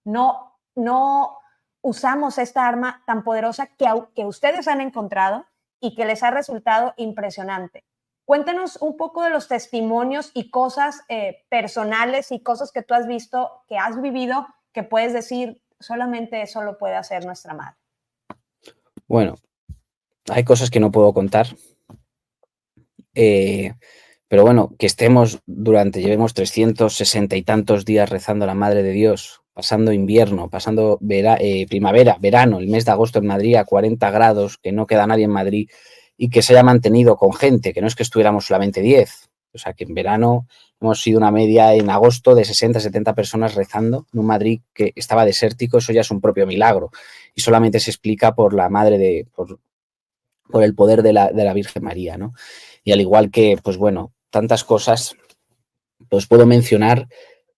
no usamos esta arma tan poderosa que ustedes han encontrado y que les ha resultado impresionante. Cuéntanos un poco de los testimonios y cosas personales y cosas que tú has visto, que has vivido, que puedes decir, solamente eso lo puede hacer nuestra madre. Bueno, hay cosas que no puedo contar, pero bueno, que llevemos 360 y tantos días rezando a la Madre de Dios, pasando invierno, pasando primavera, verano, el mes de agosto en Madrid a 40 grados, que no queda nadie en Madrid, y que se haya mantenido con gente, que no es que estuviéramos solamente 10, o sea que en verano hemos sido una media en agosto de 60, 70 personas rezando en un Madrid que estaba desértico. Eso ya es un propio milagro y solamente se explica por la madre por el poder de la Virgen María, ¿no? Y al igual que, pues bueno, tantas cosas, pues puedo mencionar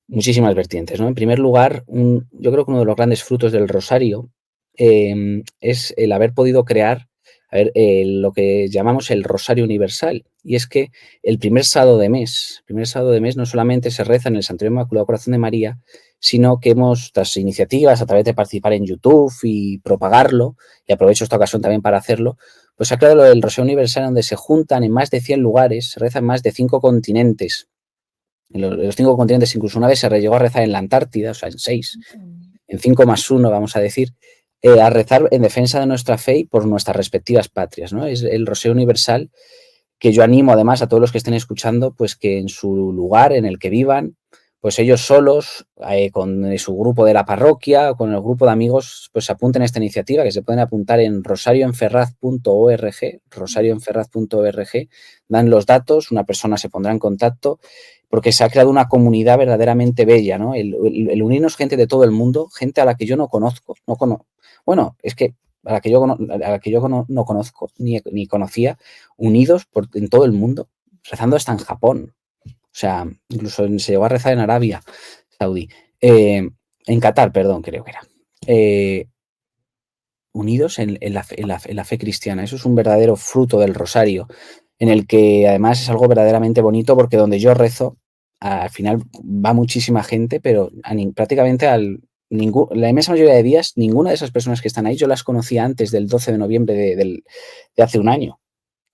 muchísimas vertientes, ¿no? En primer lugar, yo creo que uno de los grandes frutos del rosario es el haber podido crear lo que llamamos el rosario universal. Y es que el primer sábado de mes no solamente se reza en el Santuario Inmaculado Corazón de María, sino que tras iniciativas, a través de participar en YouTube y propagarlo, y aprovecho esta ocasión también para hacerlo, pues se ha creado el rosario universal, donde se juntan en más de 100 lugares, se reza en más de 5 continentes. En los 5 continentes, incluso una vez se llegó a rezar en la Antártida, o sea, en 6, en 5 más 1, vamos a decir, a rezar en defensa de nuestra fe y por nuestras respectivas patrias, ¿no? Es el rosario universal que yo animo además a todos los que estén escuchando, pues que en su lugar, en el que vivan, pues ellos solos, con su grupo de la parroquia o con el grupo de amigos, pues se apunten a esta iniciativa, que se pueden apuntar en rosarioenferraz.org, dan los datos, una persona se pondrá en contacto, porque se ha creado una comunidad verdaderamente bella, ¿no? El unirnos gente de todo el mundo, gente a la que yo no conozco, bueno, es que a la que yo no conozco ni conocía, unidos en todo el mundo, rezando hasta en Japón. O sea, incluso se llegó a rezar en Arabia Saudí. En Qatar, perdón, creo que era. Unidos en la fe cristiana. Eso es un verdadero fruto del rosario, en el que además es algo verdaderamente bonito, porque donde yo rezo, al final va muchísima gente, pero prácticamente la inmensa mayoría de días, ninguna de esas personas que están ahí yo las conocía antes del 12 de noviembre de hace un año.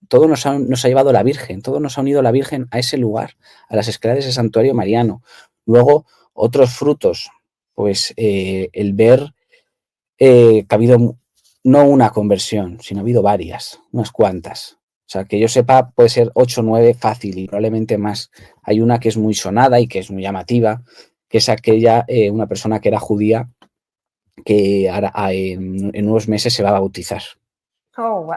Todo nos ha llevado la Virgen, todo nos ha unido la Virgen a ese lugar, a las escaleras del santuario mariano. Luego, otros frutos, pues el ver que ha habido no una conversión, sino ha habido varias, unas cuantas. O sea, que yo sepa, puede ser 8 o 9 fácil y probablemente más. Hay una que es muy sonada y que es muy llamativa, que es aquella, una persona que era judía, que ahora, en unos meses se va a bautizar. Oh, wow.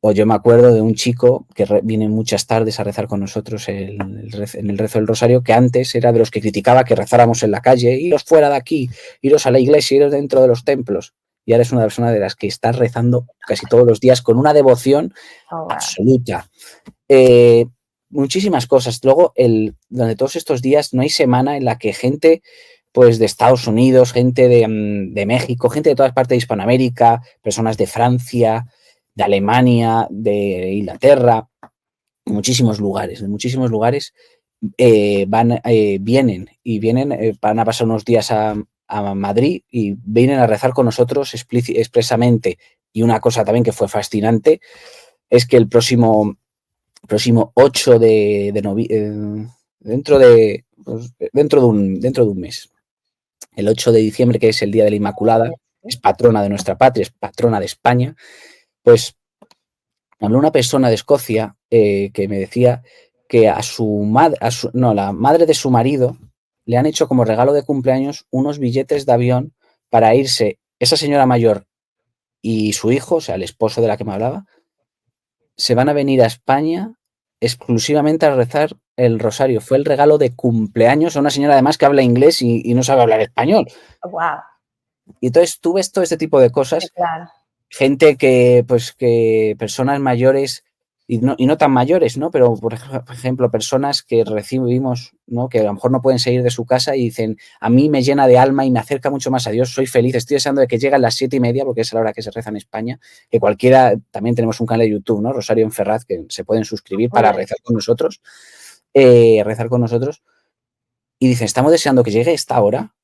O yo me acuerdo de un chico que viene muchas tardes a rezar con nosotros en el rezo del rosario, que antes era de los que criticaba que rezáramos en la calle, iros fuera de aquí, iros a la iglesia, iros dentro de los templos. Y ahora es una persona de las que está rezando casi todos los días con una devoción absoluta. Muchísimas cosas. Luego, durante todos estos días no hay semana en la que gente, pues de Estados Unidos, gente de México, gente de todas partes de Hispanoamérica, personas de Francia, de Alemania, de Inglaterra, de muchísimos lugares, vienen, van a pasar unos días a Madrid y vienen a rezar con nosotros expresamente. Y una cosa también que fue fascinante es que el próximo 8 de noviembre, dentro de un mes, el 8 de diciembre, que es el Día de la Inmaculada, es patrona de nuestra patria, es patrona de España, pues habló una persona de Escocia que me decía que la madre de su marido le han hecho como regalo de cumpleaños unos billetes de avión para irse, esa señora mayor y su hijo, o sea, el esposo de la que me hablaba, se van a venir a España exclusivamente a rezar el rosario. Fue el regalo de cumpleaños a una señora además que habla inglés y no sabe hablar español. Wow. Y entonces tú ves todo este tipo de cosas. Sí, claro. Gente que personas mayores y no tan mayores, ¿no? Pero, por ejemplo, personas que recibimos, ¿no? Que a lo mejor no pueden salir de su casa y dicen, a mí me llena de alma y me acerca mucho más a Dios, soy feliz, estoy deseando de que lleguen las 7:30, porque es la hora que se reza en España, que cualquiera, también tenemos un canal de YouTube, ¿no? Rosario en Ferraz, que se pueden suscribir para rezar con nosotros, y dicen, estamos deseando que llegue esta hora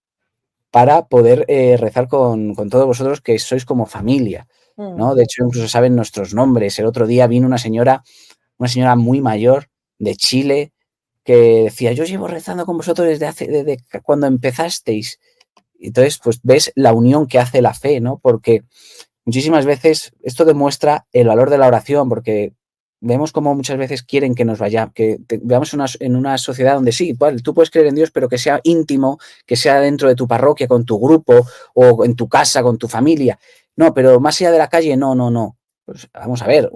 para poder rezar con todos vosotros, que sois como familia. ¿no? De hecho, incluso saben nuestros nombres. El otro día vino una señora muy mayor de Chile que decía, yo llevo rezando con vosotros desde cuando empezasteis. Entonces, pues ves la unión que hace la fe, ¿no? Porque muchísimas veces esto demuestra el valor de la oración, porque vemos como muchas veces quieren que nos vaya, que veamos en una sociedad donde sí, vale, tú puedes creer en Dios, pero que sea íntimo, que sea dentro de tu parroquia, con tu grupo, o en tu casa, con tu familia. No, pero más allá de la calle, no, no, no. Pues vamos a ver,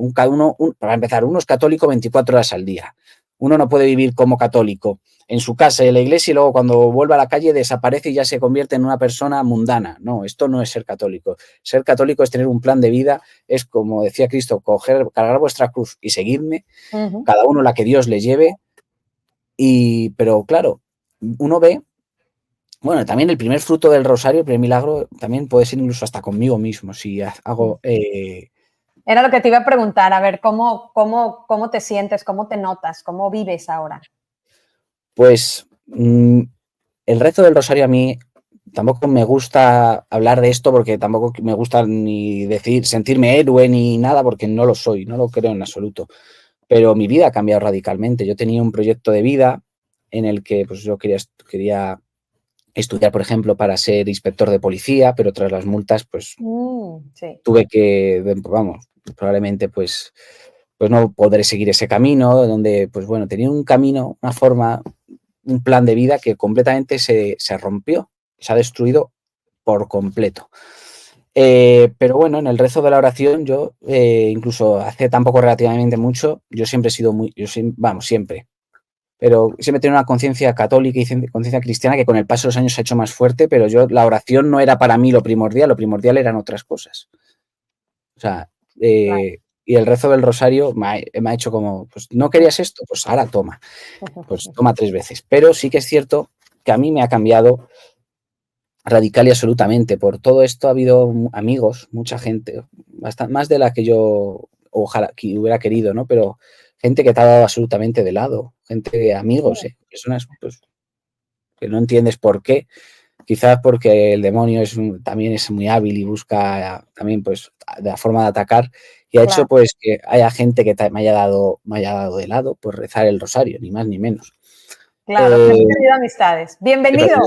para empezar, uno es católico 24 horas al día. Uno no puede vivir como católico en su casa y en la iglesia y luego cuando vuelve a la calle desaparece y ya se convierte en una persona mundana. No, esto no es ser católico. Ser católico es tener un plan de vida, es como decía Cristo, cargar vuestra cruz y seguirme, cada uno la que Dios le lleve. Pero claro, uno ve, bueno, también el primer fruto del rosario, el primer milagro, también puede ser incluso hasta conmigo mismo, si hago... Era lo que te iba a preguntar, a ver, ¿cómo te sientes, cómo te notas, cómo vives ahora? Pues el rezo del rosario a mí tampoco me gusta hablar de esto porque tampoco me gusta ni decir sentirme héroe ni nada porque no lo soy, no lo creo en absoluto. Pero mi vida ha cambiado radicalmente. Yo tenía un proyecto de vida en el que pues, yo quería estudiar, por ejemplo, para ser inspector de policía, pero tras las multas, pues sí. tuve que, vamos, probablemente pues no podré seguir ese camino, donde, pues bueno, tenía un camino, una forma, un plan de vida que completamente se rompió, se ha destruido por completo. Pero bueno, en el rezo de la oración, yo incluso hace tampoco relativamente mucho, yo siempre he sido siempre, pero siempre he tenido una conciencia católica y conciencia cristiana que con el paso de los años se ha hecho más fuerte, pero la oración no era para mí lo primordial eran otras cosas. O sea, y el rezo del rosario me ha hecho como, pues no querías esto, pues ahora toma. Pues toma 3 veces. Pero sí que es cierto que a mí me ha cambiado radical y absolutamente. Por todo esto ha habido amigos, mucha gente, bastante, más de la que yo ojalá que hubiera querido, ¿no? Pero gente que te ha dado absolutamente de lado, gente, amigos, personas pues, que no entiendes por qué. Quizás porque el demonio también es muy hábil y busca también pues la forma de atacar y ha hecho pues que haya gente que me haya dado de lado por rezar el rosario, ni más ni menos. Claro, te has perdido amistades. Bienvenido,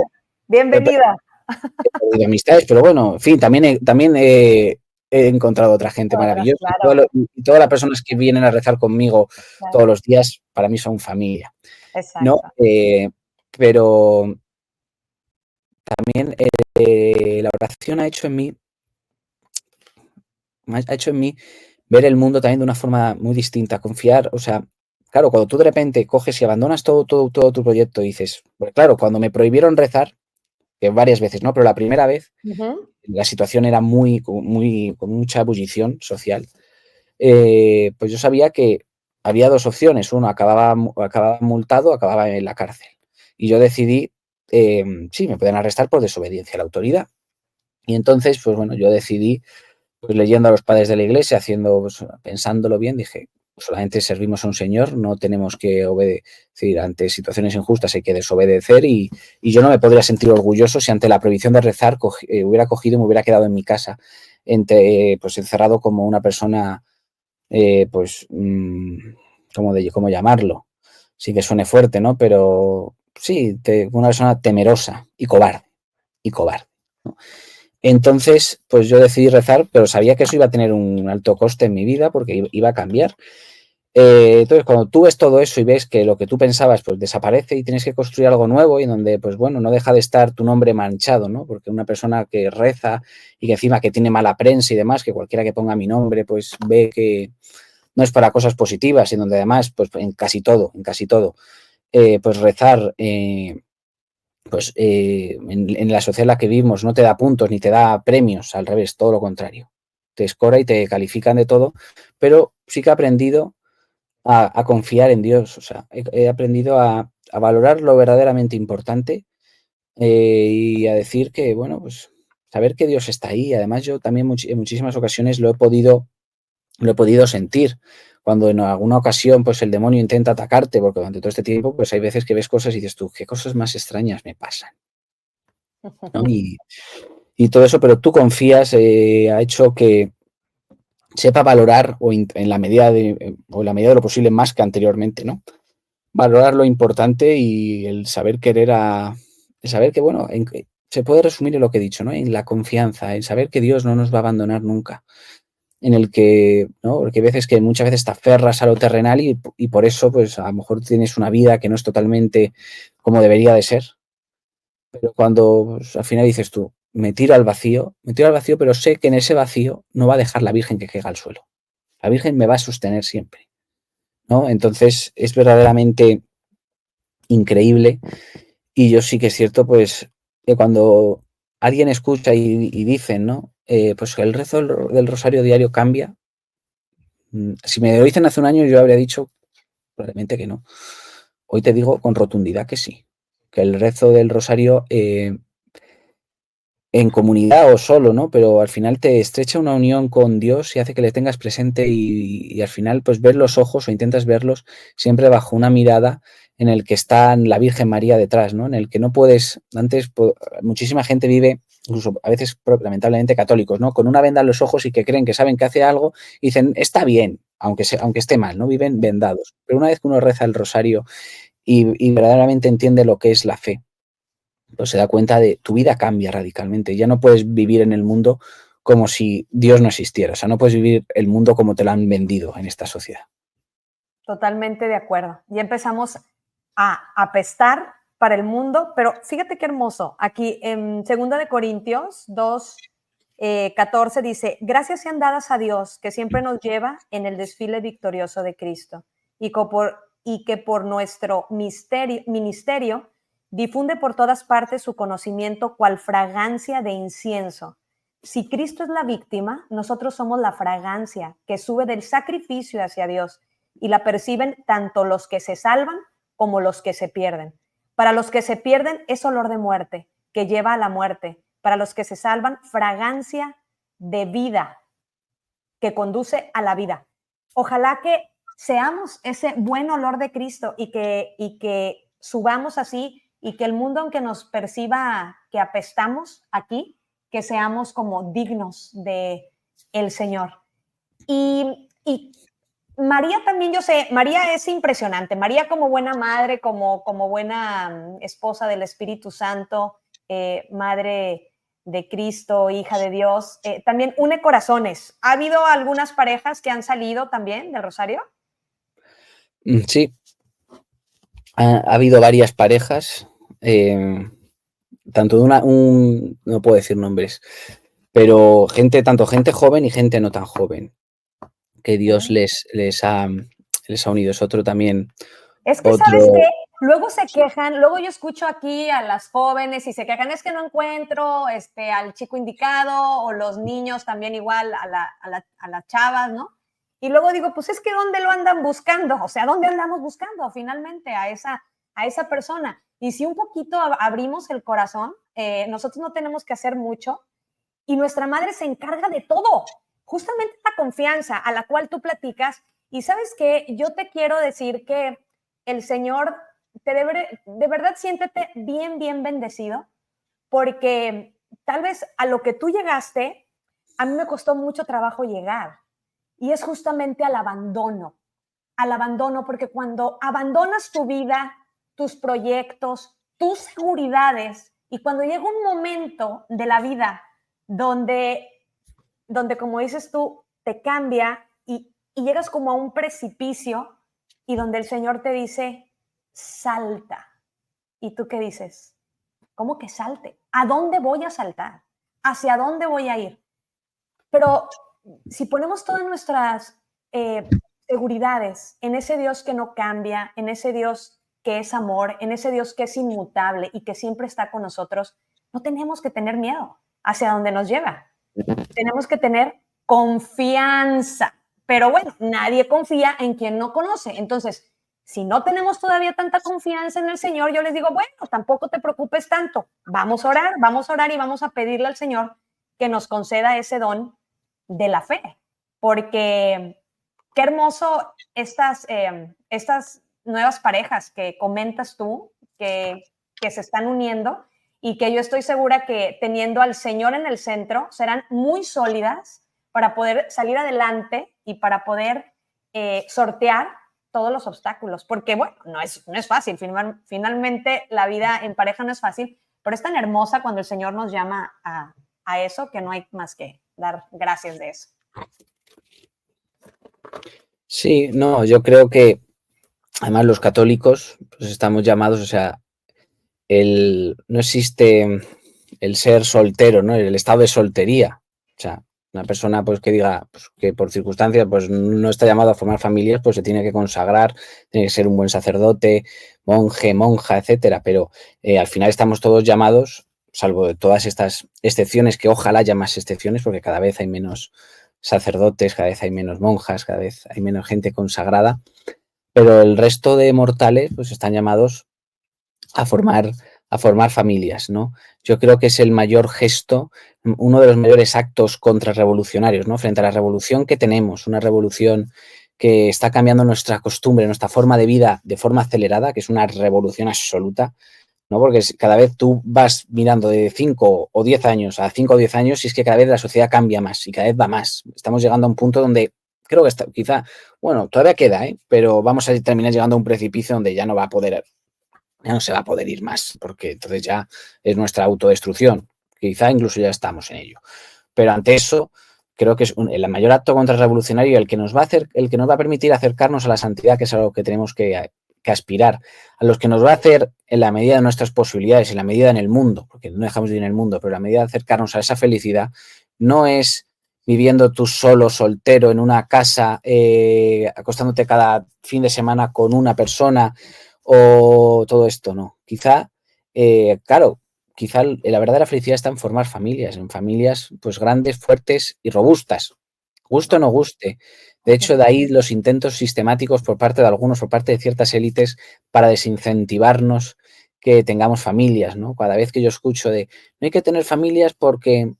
bienvenida. He perdido amistades, pero bueno, en fin, también he encontrado otra gente maravillosa. Claro. Y todas las personas que vienen a rezar conmigo todos los días, para mí son familia. Exacto. ¿No? Pero también la oración ha hecho en mí ver el mundo también de una forma muy distinta, confiar, o sea, claro, cuando tú de repente coges y abandonas todo tu proyecto y dices, pues claro, cuando me prohibieron rezar, que varias veces, ¿no? Pero la primera vez la situación era con mucha ebullición social, pues yo sabía que había dos opciones, uno acababa multado, acababa en la cárcel. Y yo decidí, sí, me pueden arrestar por desobediencia a la autoridad. Y entonces, pues bueno, yo decidí pues leyendo a los padres de la iglesia, pues, pensándolo bien, dije, solamente servimos a un Señor, no tenemos que obedecer, ante situaciones injustas hay que desobedecer y yo no me podría sentir orgulloso si ante la prohibición de rezar hubiera cogido y me hubiera quedado en mi casa, pues encerrado como una persona, pues, ¿cómo llamarlo? Sí que suene fuerte, ¿no? Pero sí, una persona temerosa y cobarde, ¿no? Entonces, pues yo decidí rezar, pero sabía que eso iba a tener un alto coste en mi vida porque iba a cambiar. Entonces, cuando tú ves todo eso y ves que lo que tú pensabas pues desaparece y tienes que construir algo nuevo y donde, pues bueno, no deja de estar tu nombre manchado, ¿no? Porque una persona que reza y que encima que tiene mala prensa y demás, que cualquiera que ponga mi nombre, pues ve que no es para cosas positivas y donde además, pues en casi todo, pues rezar en la sociedad en la que vivimos no te da puntos ni te da premios, al revés, todo lo contrario. Te escora y te califican de todo, pero sí que he aprendido a confiar en Dios, o sea, he aprendido a valorar lo verdaderamente importante y a decir que, bueno, pues saber que Dios está ahí. Además, yo también en muchísimas ocasiones lo he podido sentir. Cuando en alguna ocasión pues el demonio intenta atacarte, porque durante todo este tiempo pues hay veces que ves cosas y dices tú, qué cosas más extrañas me pasan, ¿no? Y todo eso, pero tú confías, ha hecho que sepa valorar en la medida o en la medida de lo posible más que anteriormente, ¿no? Valorar lo importante y el saber el saber que, bueno, se puede resumir en lo que he dicho, ¿no? En la confianza, en saber que Dios no nos va a abandonar nunca, en el que, ¿no? Porque hay veces que muchas veces te aferras a lo terrenal y por eso, pues a lo mejor tienes una vida que no es totalmente como debería de ser. Pero cuando pues, al final dices tú, me tiro al vacío, pero sé que en ese vacío no va a dejar la Virgen que caiga al suelo. La Virgen me va a sostener siempre, ¿no? Entonces es verdaderamente increíble. Y yo sí que es cierto, pues, que cuando alguien escucha y dicen, ¿no? Pues que el rezo del rosario diario cambia. Si me lo dicen hace un año, yo habría dicho probablemente que no. Hoy te digo con rotundidad que sí. Que el rezo del rosario en comunidad o solo, ¿no? Pero al final te estrecha una unión con Dios y hace que le tengas presente y al final pues ver los ojos o intentas verlos siempre bajo una mirada en el que está la Virgen María detrás, ¿no? En el que no puedes, muchísima gente vive, incluso a veces lamentablemente católicos, ¿no? Con una venda en los ojos y que creen que saben que hace algo y dicen, está bien, aunque esté mal, ¿no? Viven vendados. Pero una vez que uno reza el rosario y verdaderamente entiende lo que es la fe, pues se da cuenta de tu vida cambia radicalmente. Ya no puedes vivir en el mundo como si Dios no existiera. O sea, no puedes vivir el mundo como te lo han vendido en esta sociedad. Totalmente de acuerdo. Ya empezamos a apestar para el mundo, pero fíjate qué hermoso. Aquí en 2 Corintios 2, 14 dice, gracias sean dadas a Dios que siempre nos lleva en el desfile victorioso de Cristo y que por nuestro ministerio difunde por todas partes su conocimiento cual fragancia de incienso. Si Cristo es la víctima, nosotros somos la fragancia que sube del sacrificio hacia Dios y la perciben tanto los que se salvan como los que se pierden. Para los que se pierden es olor de muerte, que lleva a la muerte. Para los que se salvan, fragancia de vida, que conduce a la vida. Ojalá que seamos ese buen olor de Cristo y que subamos así y que el mundo, aunque nos perciba que apestamos aquí, que seamos como dignos de el Señor. Y María también, yo sé, María es impresionante. María como buena madre, como buena esposa del Espíritu Santo, madre de Cristo, hija de Dios, también une corazones. ¿Ha habido algunas parejas que han salido también del Rosario? Sí, ha habido varias parejas, tanto de no puedo decir nombres, pero tanto gente joven y gente no tan joven, que Dios les ha unido. Es otro también, Es que, ¿sabes qué? otro, Luego se quejan, luego yo escucho aquí a las jóvenes y se quejan, es que no encuentro al chico indicado o los niños también igual a las chavas, ¿no? Y luego digo, pues es que ¿dónde lo andan buscando? O sea, ¿dónde andamos buscando finalmente a esa persona? Y si un poquito abrimos el corazón, nosotros no tenemos que hacer mucho y nuestra madre se encarga de todo. Justamente la confianza a la cual tú platicas. Y sabes qué, yo te quiero decir que el Señor de verdad siéntete bien, bien bendecido, porque tal vez a lo que tú llegaste, a mí me costó mucho trabajo llegar. Y es justamente al abandono, porque cuando abandonas tu vida, tus proyectos, tus seguridades, y cuando llega un momento de la vida donde, donde como dices tú, te cambia y llegas como a un precipicio y donde el Señor te dice, salta. ¿Y tú qué dices? ¿Cómo que salte? ¿A dónde voy a saltar? ¿Hacia dónde voy a ir? Pero si ponemos todas nuestras seguridades en ese Dios que no cambia, en ese Dios que es amor, en ese Dios que es inmutable y que siempre está con nosotros, no tenemos que tener miedo hacia dónde nos lleva. Tenemos que tener confianza. Pero bueno, nadie confía en quien no conoce. Entonces, si no tenemos todavía tanta confianza en el Señor, yo les digo, bueno, tampoco te preocupes tanto. Vamos a orar y vamos a pedirle al Señor que nos conceda ese don de la fe. Porque qué hermoso estas nuevas parejas que comentas tú, que se están uniendo y que yo estoy segura que teniendo al Señor en el centro serán muy sólidas, para poder salir adelante y para poder sortear todos los obstáculos, porque bueno, no es fácil, finalmente la vida en pareja no es fácil, pero es tan hermosa cuando el Señor nos llama a eso que no hay más que dar gracias de eso. Sí, no, yo creo que además los católicos pues estamos llamados, o sea, no existe el ser soltero, ¿no? El estado de soltería. O sea, una persona pues que diga pues, que por circunstancias pues no está llamado a formar familias, pues se tiene que consagrar, tiene que ser un buen sacerdote, monje, monja, etcétera. Pero al final estamos todos llamados, salvo de todas estas excepciones, que ojalá haya más excepciones, porque cada vez hay menos sacerdotes, cada vez hay menos monjas, cada vez hay menos gente consagrada, pero el resto de mortales pues están llamados a formar familias, ¿no? Yo creo que es el mayor gesto, uno de los mayores actos contrarrevolucionarios, ¿no? Frente a la revolución que tenemos, una revolución que está cambiando nuestra costumbre, nuestra forma de vida de forma acelerada, que es una revolución absoluta, ¿no? Porque cada vez tú vas mirando de 5 o 10 años a 5 o 10 años y es que cada vez la sociedad cambia más y cada vez va más. Estamos llegando a un punto donde creo que quizá, bueno, todavía queda, pero vamos a terminar llegando a un precipicio donde ya no se va a poder ir más, porque entonces ya es nuestra autodestrucción. Quizá incluso ya estamos en ello. Pero ante eso, creo que es el mayor acto contrarrevolucionario, el que nos va a permitir acercarnos a la santidad, que es algo que tenemos que aspirar, a los que nos va a hacer en la medida de nuestras posibilidades, en la medida en el mundo, porque no dejamos de ir en el mundo, pero la medida de acercarnos a esa felicidad, no es viviendo tú solo, soltero, en una casa, acostándote cada fin de semana con una persona, o todo esto, no. Quizá, claro, quizá la verdadera felicidad está en formar familias, en familias pues grandes, fuertes y robustas, guste o no guste. De hecho, de ahí los intentos sistemáticos por parte de algunos, por parte de ciertas élites, para desincentivarnos que tengamos familias, ¿no? Cada vez que yo escucho de no hay que tener familias porque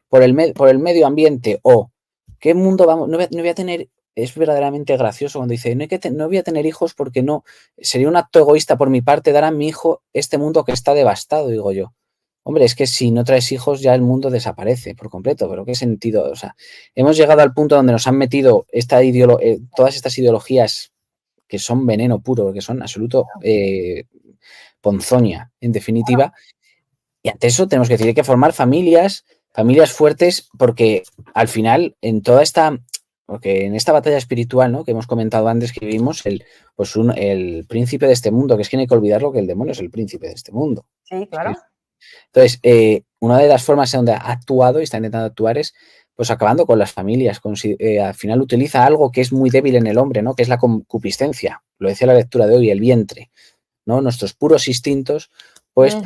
por el medio ambiente o qué mundo vamos, no voy a tener, es verdaderamente gracioso cuando dice no voy a tener hijos porque no, sería un acto egoísta por mi parte dar a mi hijo este mundo que está devastado, digo yo. Hombre, es que si no traes hijos ya el mundo desaparece por completo, pero qué sentido, o sea, hemos llegado al punto donde nos han metido todas estas ideologías que son veneno puro, que son absoluto ponzoña, en definitiva, y ante eso tenemos que decir, hay que formar familias fuertes, porque al final, porque en esta batalla espiritual, ¿no? Que hemos comentado antes, que vivimos el príncipe de este mundo, que es que no hay que olvidarlo, que el demonio es el príncipe de este mundo. Sí, claro. Entonces, una de las formas en donde ha actuado y está intentando actuar es pues acabando con las familias. Al final utiliza algo que es muy débil en el hombre, ¿no? Que es la concupiscencia. Lo decía la lectura de hoy, el vientre, ¿no? Nuestros puros instintos, pues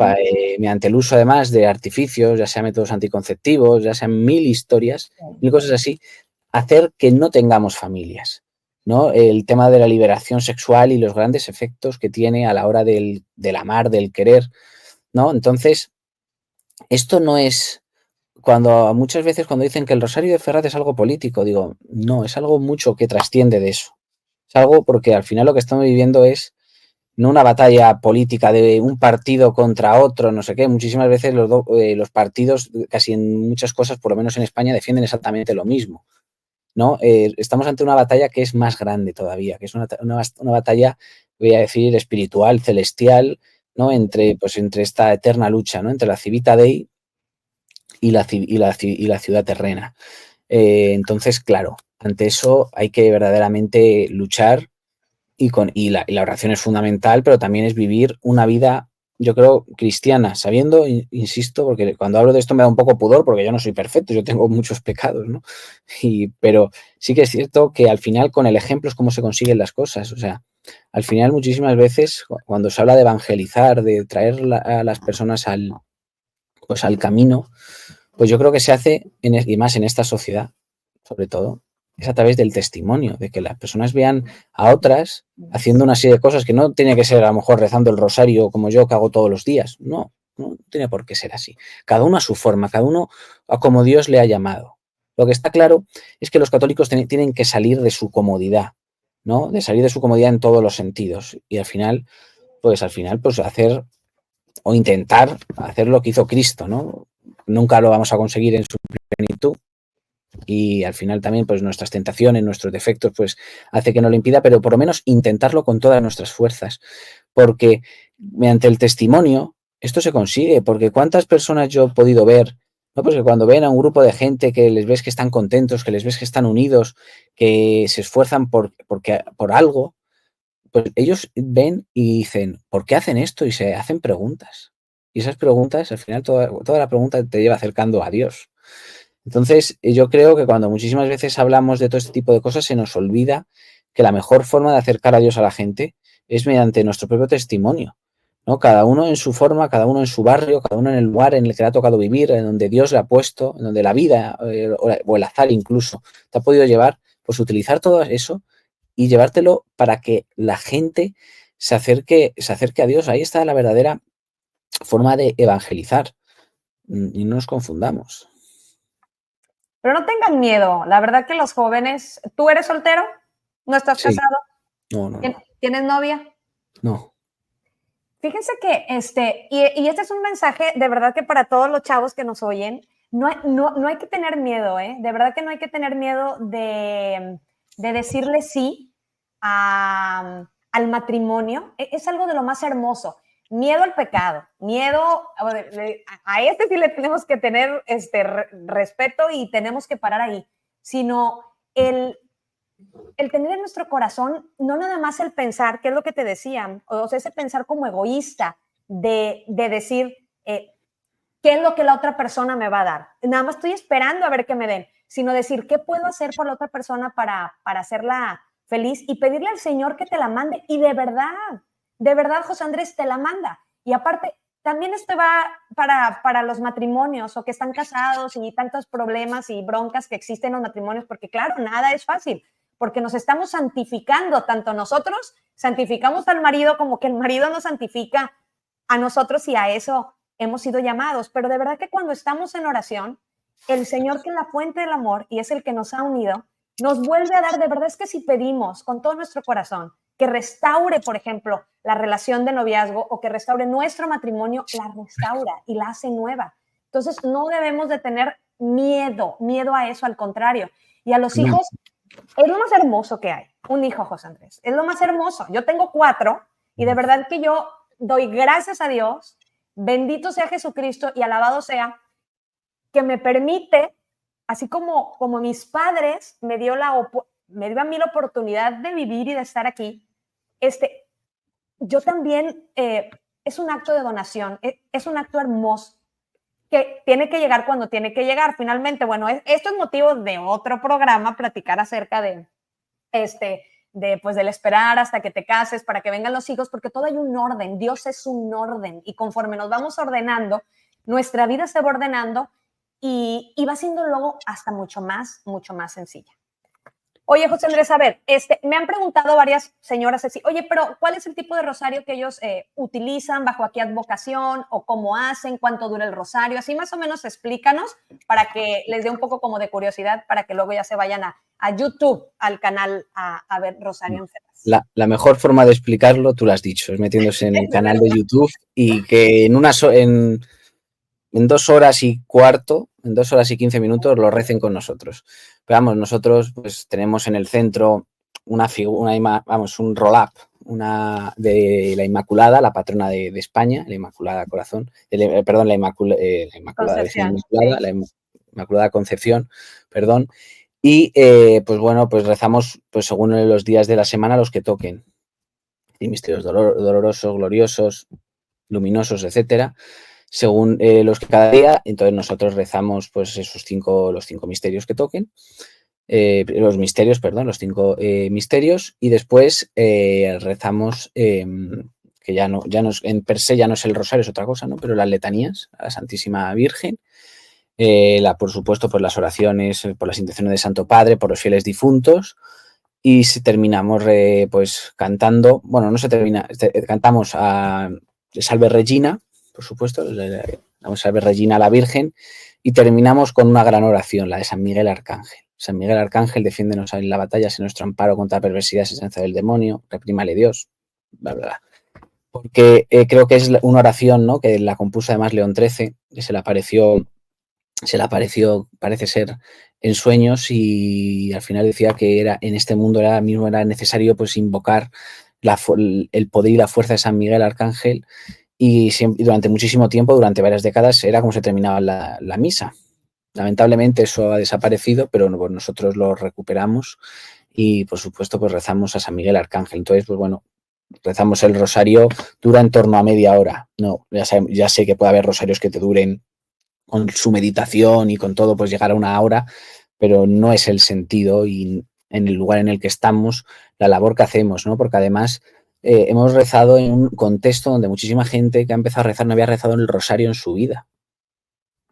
mediante el uso además de artificios, ya sea métodos anticonceptivos, ya sean mil historias, mil cosas así, hacer que no tengamos familias, ¿no? El tema de la liberación sexual y los grandes efectos que tiene a la hora del amar, del querer, ¿no? Entonces, esto no es muchas veces cuando dicen que el Rosario de Ferraz es algo político, digo, no, es algo mucho que trasciende de eso. Es algo porque al final lo que estamos viviendo es no una batalla política de un partido contra otro, no sé qué. Muchísimas veces los partidos, casi en muchas cosas, por lo menos en España, defienden exactamente lo mismo, ¿no? Estamos ante una batalla que es más grande todavía, que es una batalla, voy a decir, espiritual, celestial, ¿no? Entre esta eterna lucha, ¿no? Entre la Civita Dei y la ciudad terrena. Entonces, claro, ante eso hay que verdaderamente luchar y la oración es fundamental, pero también es vivir una vida, yo creo, cristiana, sabiendo, insisto, porque cuando hablo de esto me da un poco pudor porque yo no soy perfecto, yo tengo muchos pecados, ¿no? Pero sí que es cierto que al final con el ejemplo es cómo se consiguen las cosas, o sea, al final muchísimas veces cuando se habla de evangelizar, de traer a las personas al camino, pues yo creo que se hace, y más en esta sociedad, sobre todo, es a través del testimonio, de que las personas vean a otras haciendo una serie de cosas que no tiene que ser a lo mejor rezando el rosario como yo que hago todos los días. No, no tiene por qué ser así. Cada uno a su forma, cada uno a como Dios le ha llamado. Lo que está claro es que los católicos tienen que salir de su comodidad, ¿no? De salir de su comodidad en todos los sentidos. Y al final, pues hacer o intentar hacer lo que hizo Cristo, ¿no? Nunca lo vamos a conseguir en su plenitud, y al final también pues nuestras tentaciones, nuestros defectos pues hace que no lo impida, pero por lo menos intentarlo con todas nuestras fuerzas, porque mediante el testimonio esto se consigue, porque cuántas personas yo he podido ver, ¿no? Pues que cuando ven a un grupo de gente que les ves que están contentos, que les ves que están unidos, que se esfuerzan por algo, pues ellos ven y dicen, ¿por qué hacen esto? Y se hacen preguntas. Y esas preguntas, al final, toda la pregunta te lleva acercando a Dios. Entonces, yo creo que cuando muchísimas veces hablamos de todo este tipo de cosas, se nos olvida que la mejor forma de acercar a Dios a la gente es mediante nuestro propio testimonio, ¿no? Cada uno en su forma, cada uno en su barrio, cada uno en el lugar en el que le ha tocado vivir, en donde Dios le ha puesto, en donde la vida o el azar incluso te ha podido llevar, pues utilizar todo eso y llevártelo para que la gente se acerque a Dios. Ahí está la verdadera forma de evangelizar. Y no nos confundamos. Pero no tengan miedo. La verdad que los jóvenes, ¿tú eres soltero? ¿No estás Sí. casado? No. ¿Tienes novia? No. Fíjense que y este es un mensaje de verdad que para todos los chavos que nos oyen, no hay que tener miedo, ¿eh? De verdad que no hay que tener miedo de decirle sí al matrimonio. Es algo de lo más hermoso. Miedo al pecado, miedo a este sí le tenemos que tener respeto y tenemos que parar ahí, sino el tener en nuestro corazón, no nada más el pensar, que es lo que te decían, o sea, ese pensar como egoísta de decir, ¿qué es lo que la otra persona me va a dar? Nada más estoy esperando a ver qué me den, sino decir, ¿qué puedo hacer por la otra persona para hacerla feliz? Y pedirle al Señor que te la mande. Y de verdad, José Andrés, te la manda. Y aparte, también esto va para los matrimonios o que están casados y tantos problemas y broncas que existen en los matrimonios, porque claro, nada es fácil, porque nos estamos santificando, tanto nosotros santificamos al marido como que el marido nos santifica a nosotros y a eso hemos sido llamados. Pero de verdad que cuando estamos en oración, el Señor, que es la fuente del amor y es el que nos ha unido, nos vuelve a dar. De verdad es que si pedimos con todo nuestro corazón que restaure, por ejemplo, la relación de noviazgo o que restaure nuestro matrimonio, la restaura y la hace nueva. Entonces no debemos de tener miedo a eso, al contrario. Y a los hijos, es lo más hermoso que hay. Un hijo, José Andrés, es lo más hermoso. Yo tengo 4 y de verdad que yo doy gracias a Dios, bendito sea Jesucristo y alabado sea, que me permite, así como mis padres me dio a mí la oportunidad de vivir y de estar aquí, yo también, es un acto de donación, es un acto hermoso que tiene que llegar cuando tiene que llegar. Finalmente, bueno, esto es motivo de otro programa, platicar acerca pues del esperar hasta que te cases para que vengan los hijos, porque todo hay un orden. Dios es un orden y conforme nos vamos ordenando, nuestra vida se va ordenando y va siendo luego hasta mucho más sencilla. Oye, José Andrés, a ver, me han preguntado varias señoras así, oye, pero ¿cuál es el tipo de rosario que ellos utilizan, bajo qué advocación o cómo hacen, cuánto dura el rosario? Así más o menos explícanos para que les dé un poco como de curiosidad, para que luego ya se vayan a YouTube, al canal, a ver Rosario en Fedas. La mejor forma de explicarlo, tú lo has dicho, es metiéndose en el canal de YouTube y que en 2 horas y cuarto, en 2 horas y 15 minutos lo recen con nosotros. Pero vamos, nosotros pues tenemos en el centro un roll-up, de la Inmaculada, la patrona de España, la Inmaculada Corazón, la Inmaculada Concepción, perdón. Y pues bueno, pues rezamos pues según los días de la semana los que toquen. Y misterios dolorosos, gloriosos, luminosos, etcétera, según los que cada día. Entonces nosotros rezamos pues los 5 misterios que toquen, los 5 misterios, y después rezamos, que ya no es, en per se ya no es el rosario, es otra cosa, ¿no? Pero las letanías a la Santísima Virgen, por supuesto, por las oraciones, por las intenciones de Santo Padre, por los fieles difuntos. Y terminamos pues cantando, bueno, no se termina, cantamos a Salve Regina, por supuesto, vamos a Salve Regina a la Virgen, y terminamos con una gran oración, la de San Miguel Arcángel. San Miguel Arcángel, defiéndenos en la batalla, sé nuestro amparo contra la perversidad, esencia del demonio, reprímale Dios, bla, bla, bla. Porque creo que es una oración, ¿no?, que la compuso además León XIII, que se le apareció se le apareció, parece ser, en sueños y al final decía que era en este mundo mismo era necesario pues invocar el poder y la fuerza de San Miguel Arcángel y durante muchísimo tiempo, durante varias décadas, era como se terminaba la misa. Lamentablemente eso ha desaparecido, pero pues nosotros lo recuperamos y por supuesto pues rezamos a San Miguel Arcángel. Entonces, pues bueno, rezamos el rosario, dura en torno a media hora. No, ya sé que puede haber rosarios que te duren con su meditación y con todo, pues llegar a una hora, pero no es el sentido y en el lugar en el que estamos, la labor que hacemos, ¿no? Porque además hemos rezado en un contexto donde muchísima gente que ha empezado a rezar no había rezado en el rosario en su vida.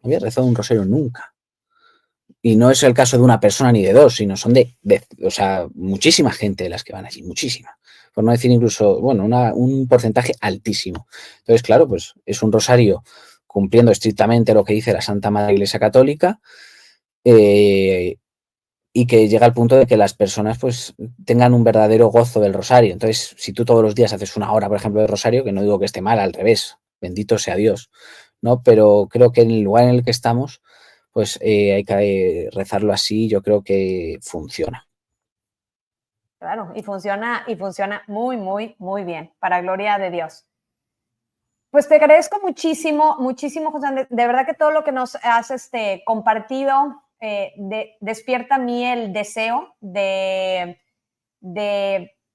No había rezado un rosario nunca. Y no es el caso de una persona ni de dos, sino son o sea, muchísima gente de las que van allí, muchísima. Por no decir incluso, bueno, un porcentaje altísimo. Entonces, claro, pues es un rosario cumpliendo estrictamente lo que dice la Santa Madre Iglesia Católica y que llega al punto de que las personas pues tengan un verdadero gozo del rosario. Entonces, si tú todos los días haces una hora, por ejemplo, de rosario, que no digo que esté mal, al revés, bendito sea Dios, ¿no? Pero creo que en el lugar en el que estamos, pues hay que rezarlo así, yo creo que funciona. Claro, y funciona muy, muy, muy bien, para gloria de Dios. Pues te agradezco muchísimo, muchísimo, José Andrés. De verdad que todo lo que nos has compartido despierta a mí el deseo de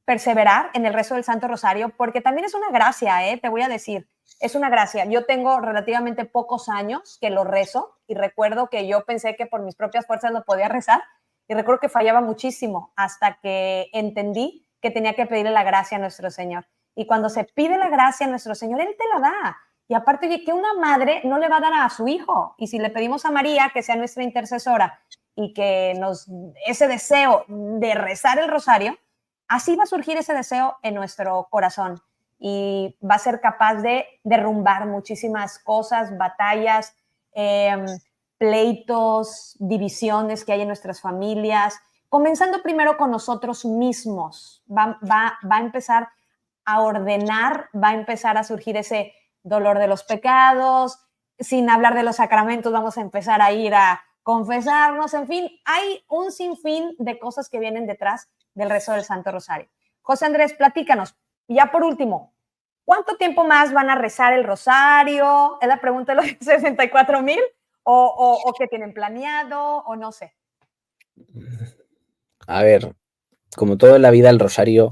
perseverar en el rezo del Santo Rosario, porque también es una gracia, te voy a decir, es una gracia. Yo tengo relativamente pocos años que lo rezo y recuerdo que yo pensé que por mis propias fuerzas lo podía rezar y recuerdo que fallaba muchísimo hasta que entendí que tenía que pedirle la gracia a nuestro Señor. Y cuando se pide la gracia a nuestro Señor, Él te la da. Y aparte, oye, que una madre no le va a dar a su hijo. Y si le pedimos a María que sea nuestra intercesora y que nos ese deseo de rezar el rosario, así va a surgir ese deseo en nuestro corazón y va a ser capaz de derrumbar muchísimas cosas, batallas, pleitos, divisiones que hay en nuestras familias, comenzando primero con nosotros mismos. Va a empezar a ordenar, va a empezar a surgir ese dolor de los pecados, sin hablar de los sacramentos, vamos a empezar a ir a confesarnos, en fin, hay un sinfín de cosas que vienen detrás del rezo del Santo Rosario. José Andrés, platícanos, ya por último, ¿cuánto tiempo más van a rezar el rosario? ¿Es la pregunta de los 64,000? ¿O qué tienen planeado? O no sé. A ver, como todo en la vida, el rosario,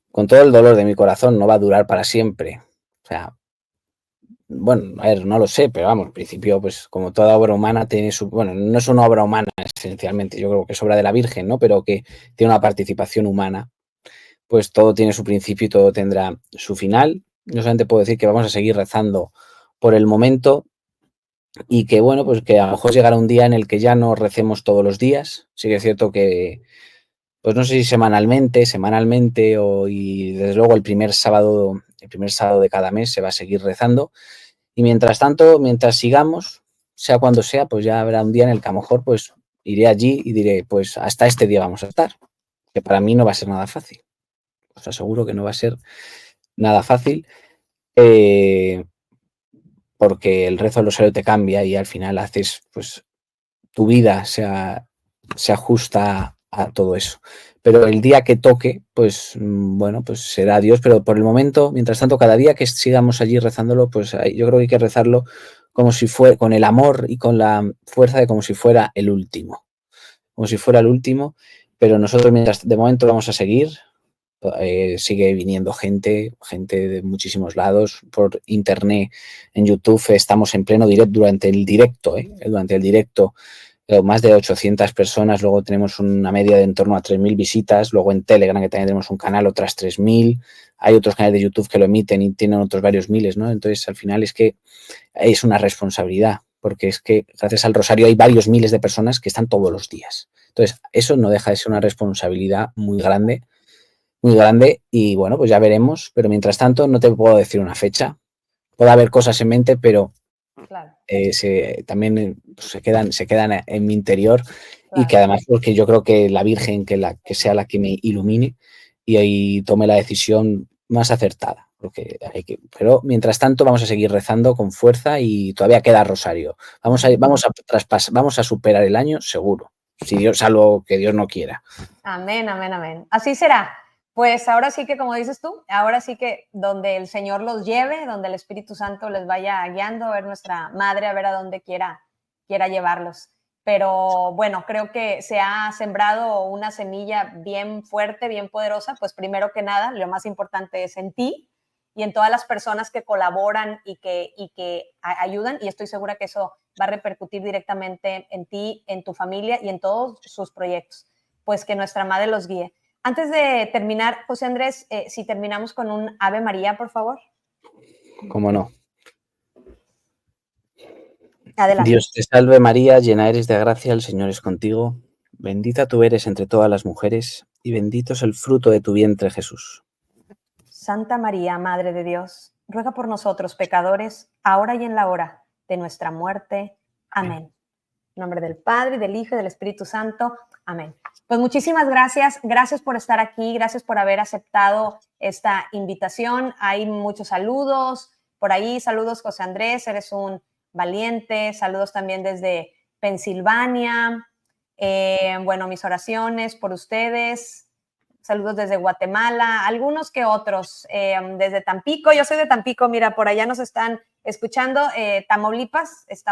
con todo el dolor de mi corazón, no va a durar para siempre. O sea, bueno, a ver, no lo sé, pero vamos, en principio, pues como toda obra humana tiene su, bueno, no es una obra humana esencialmente, yo creo que es obra de la Virgen, ¿no? Pero que tiene una participación humana, pues todo tiene su principio y todo tendrá su final. Yo solamente puedo decir que vamos a seguir rezando por el momento y que, bueno, pues que a lo mejor llegará un día en el que ya no recemos todos los días. Sí que es cierto que, pues no sé si semanalmente y desde luego el primer sábado de cada mes se va a seguir rezando. Y mientras tanto, mientras sigamos, sea cuando sea, pues ya habrá un día en el que a lo mejor pues iré allí y diré, pues hasta este día vamos a estar, que para mí no va a ser nada fácil. Os aseguro que no va a ser nada fácil porque el rezo del rosario te cambia y al final haces, pues tu vida se ajusta a todo eso. Pero el día que toque, pues bueno, pues será Dios, pero por el momento, mientras tanto, cada día que sigamos allí rezándolo, pues yo creo que hay que rezarlo como si fuera, con el amor y con la fuerza de como si fuera el último, pero nosotros mientras de momento vamos a seguir, sigue viniendo gente de muchísimos lados por internet, en YouTube estamos en pleno directo durante el directo, más de 800 personas, luego tenemos una media de en torno a 3.000 visitas, luego en Telegram que también tenemos un canal, otras 3.000, hay otros canales de YouTube que lo emiten y tienen otros varios miles, ¿no? Entonces al final es que es una responsabilidad, porque es que gracias al rosario hay varios miles de personas que están todos los días. Entonces eso no deja de ser una responsabilidad muy grande y bueno, pues ya veremos, pero mientras tanto no te puedo decir una fecha, puede haber cosas en mente, pero Claro. también se quedan en mi interior y Claro. que además porque yo creo que la Virgen que sea la que me ilumine y ahí tome la decisión más acertada. porque pero mientras tanto vamos a seguir rezando con fuerza y todavía queda rosario. Vamos a superar el año seguro, si Dios, salvo que Dios no quiera. Amén, amén, amén. Así será. Pues ahora sí que, como dices tú, ahora sí que donde el Señor los lleve, donde el Espíritu Santo les vaya guiando, a ver nuestra madre, a ver a dónde quiera llevarlos. Pero bueno, creo que se ha sembrado una semilla bien fuerte, bien poderosa, pues primero que nada, lo más importante es en ti y en todas las personas que colaboran y que ayudan, y estoy segura que eso va a repercutir directamente en ti, en tu familia y en todos sus proyectos. Pues que nuestra madre los guíe. Antes de terminar, José Andrés, si terminamos con un Ave María, por favor. ¿Cómo no? Adelante. Dios te salve María, llena eres de gracia, el Señor es contigo. Bendita tú eres entre todas las mujeres y bendito es el fruto de tu vientre, Jesús. Santa María, Madre de Dios, ruega por nosotros pecadores, ahora y en la hora de nuestra muerte. Amén. En nombre del Padre, del Hijo y del Espíritu Santo. Amén. Pues muchísimas gracias. Gracias por estar aquí. Gracias por haber aceptado esta invitación. Hay muchos saludos por ahí. Saludos, José Andrés. Eres un valiente. Saludos también desde Pensilvania. Bueno, mis oraciones por ustedes. Saludos desde Guatemala. Algunos que otros. Desde Tampico. Yo soy de Tampico. Mira, por allá nos están escuchando. Tamaulipas es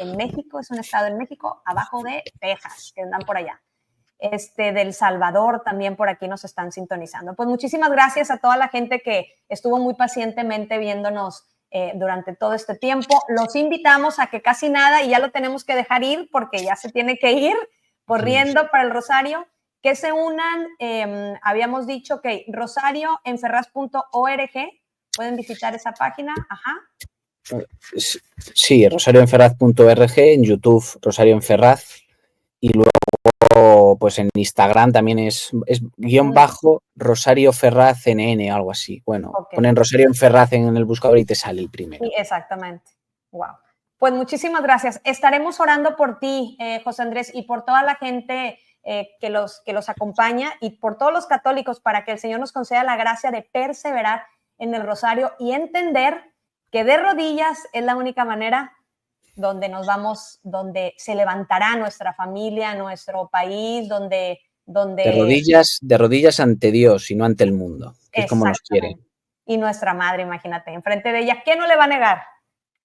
en México, es un estado en México, abajo de Texas, que andan por allá. Del Salvador también por aquí nos están sintonizando. Pues muchísimas gracias a toda la gente que estuvo muy pacientemente viéndonos durante todo este tiempo. Los invitamos a que casi nada, y ya lo tenemos que dejar ir porque ya se tiene que ir corriendo para el Rosario, que se unan, habíamos dicho que rosarioenferraz.org, pueden visitar esa página, ajá. Sí, rosarioenferraz.org, en YouTube Rosario Enferraz, y luego pues en Instagram también es guión bajo Rosario Ferraz NN o algo así. Bueno, ponen Rosario Enferraz en el buscador y te sale el primero. Sí, exactamente. Wow. Pues muchísimas gracias. Estaremos orando por ti, José Andrés, y por toda la gente que los acompaña, y por todos los católicos, para que el Señor nos conceda la gracia de perseverar en el rosario y entender que de rodillas es la única manera donde nos vamos, donde se levantará nuestra familia, nuestro país, donde... De rodillas ante Dios y no ante el mundo, que es como nos quiere. Y nuestra madre, imagínate, enfrente de ella, ¿qué no le va a negar?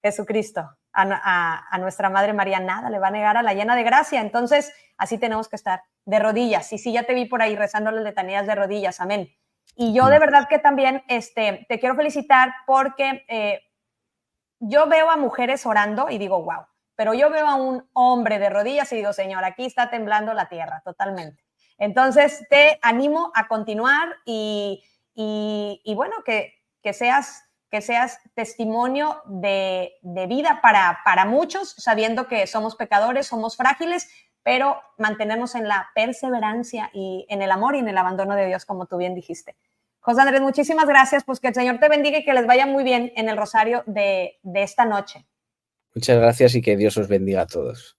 Jesucristo. A nuestra Madre María nada le va a negar, a la llena de gracia. Entonces, así tenemos que estar, de rodillas. Y sí, ya te vi por ahí rezando las letanías de rodillas, amén. Y yo de verdad que también te quiero felicitar porque yo veo a mujeres orando y digo, wow, pero yo veo a un hombre de rodillas y digo, Señor, aquí está temblando la tierra totalmente. Entonces, te animo a continuar y bueno, que seas testimonio de vida para muchos, sabiendo que somos pecadores, somos frágiles, pero mantenernos en la perseverancia y en el amor y en el abandono de Dios, como tú bien dijiste. José Andrés, muchísimas gracias, pues que el Señor te bendiga y que les vaya muy bien en el rosario de esta noche. Muchas gracias y que Dios os bendiga a todos.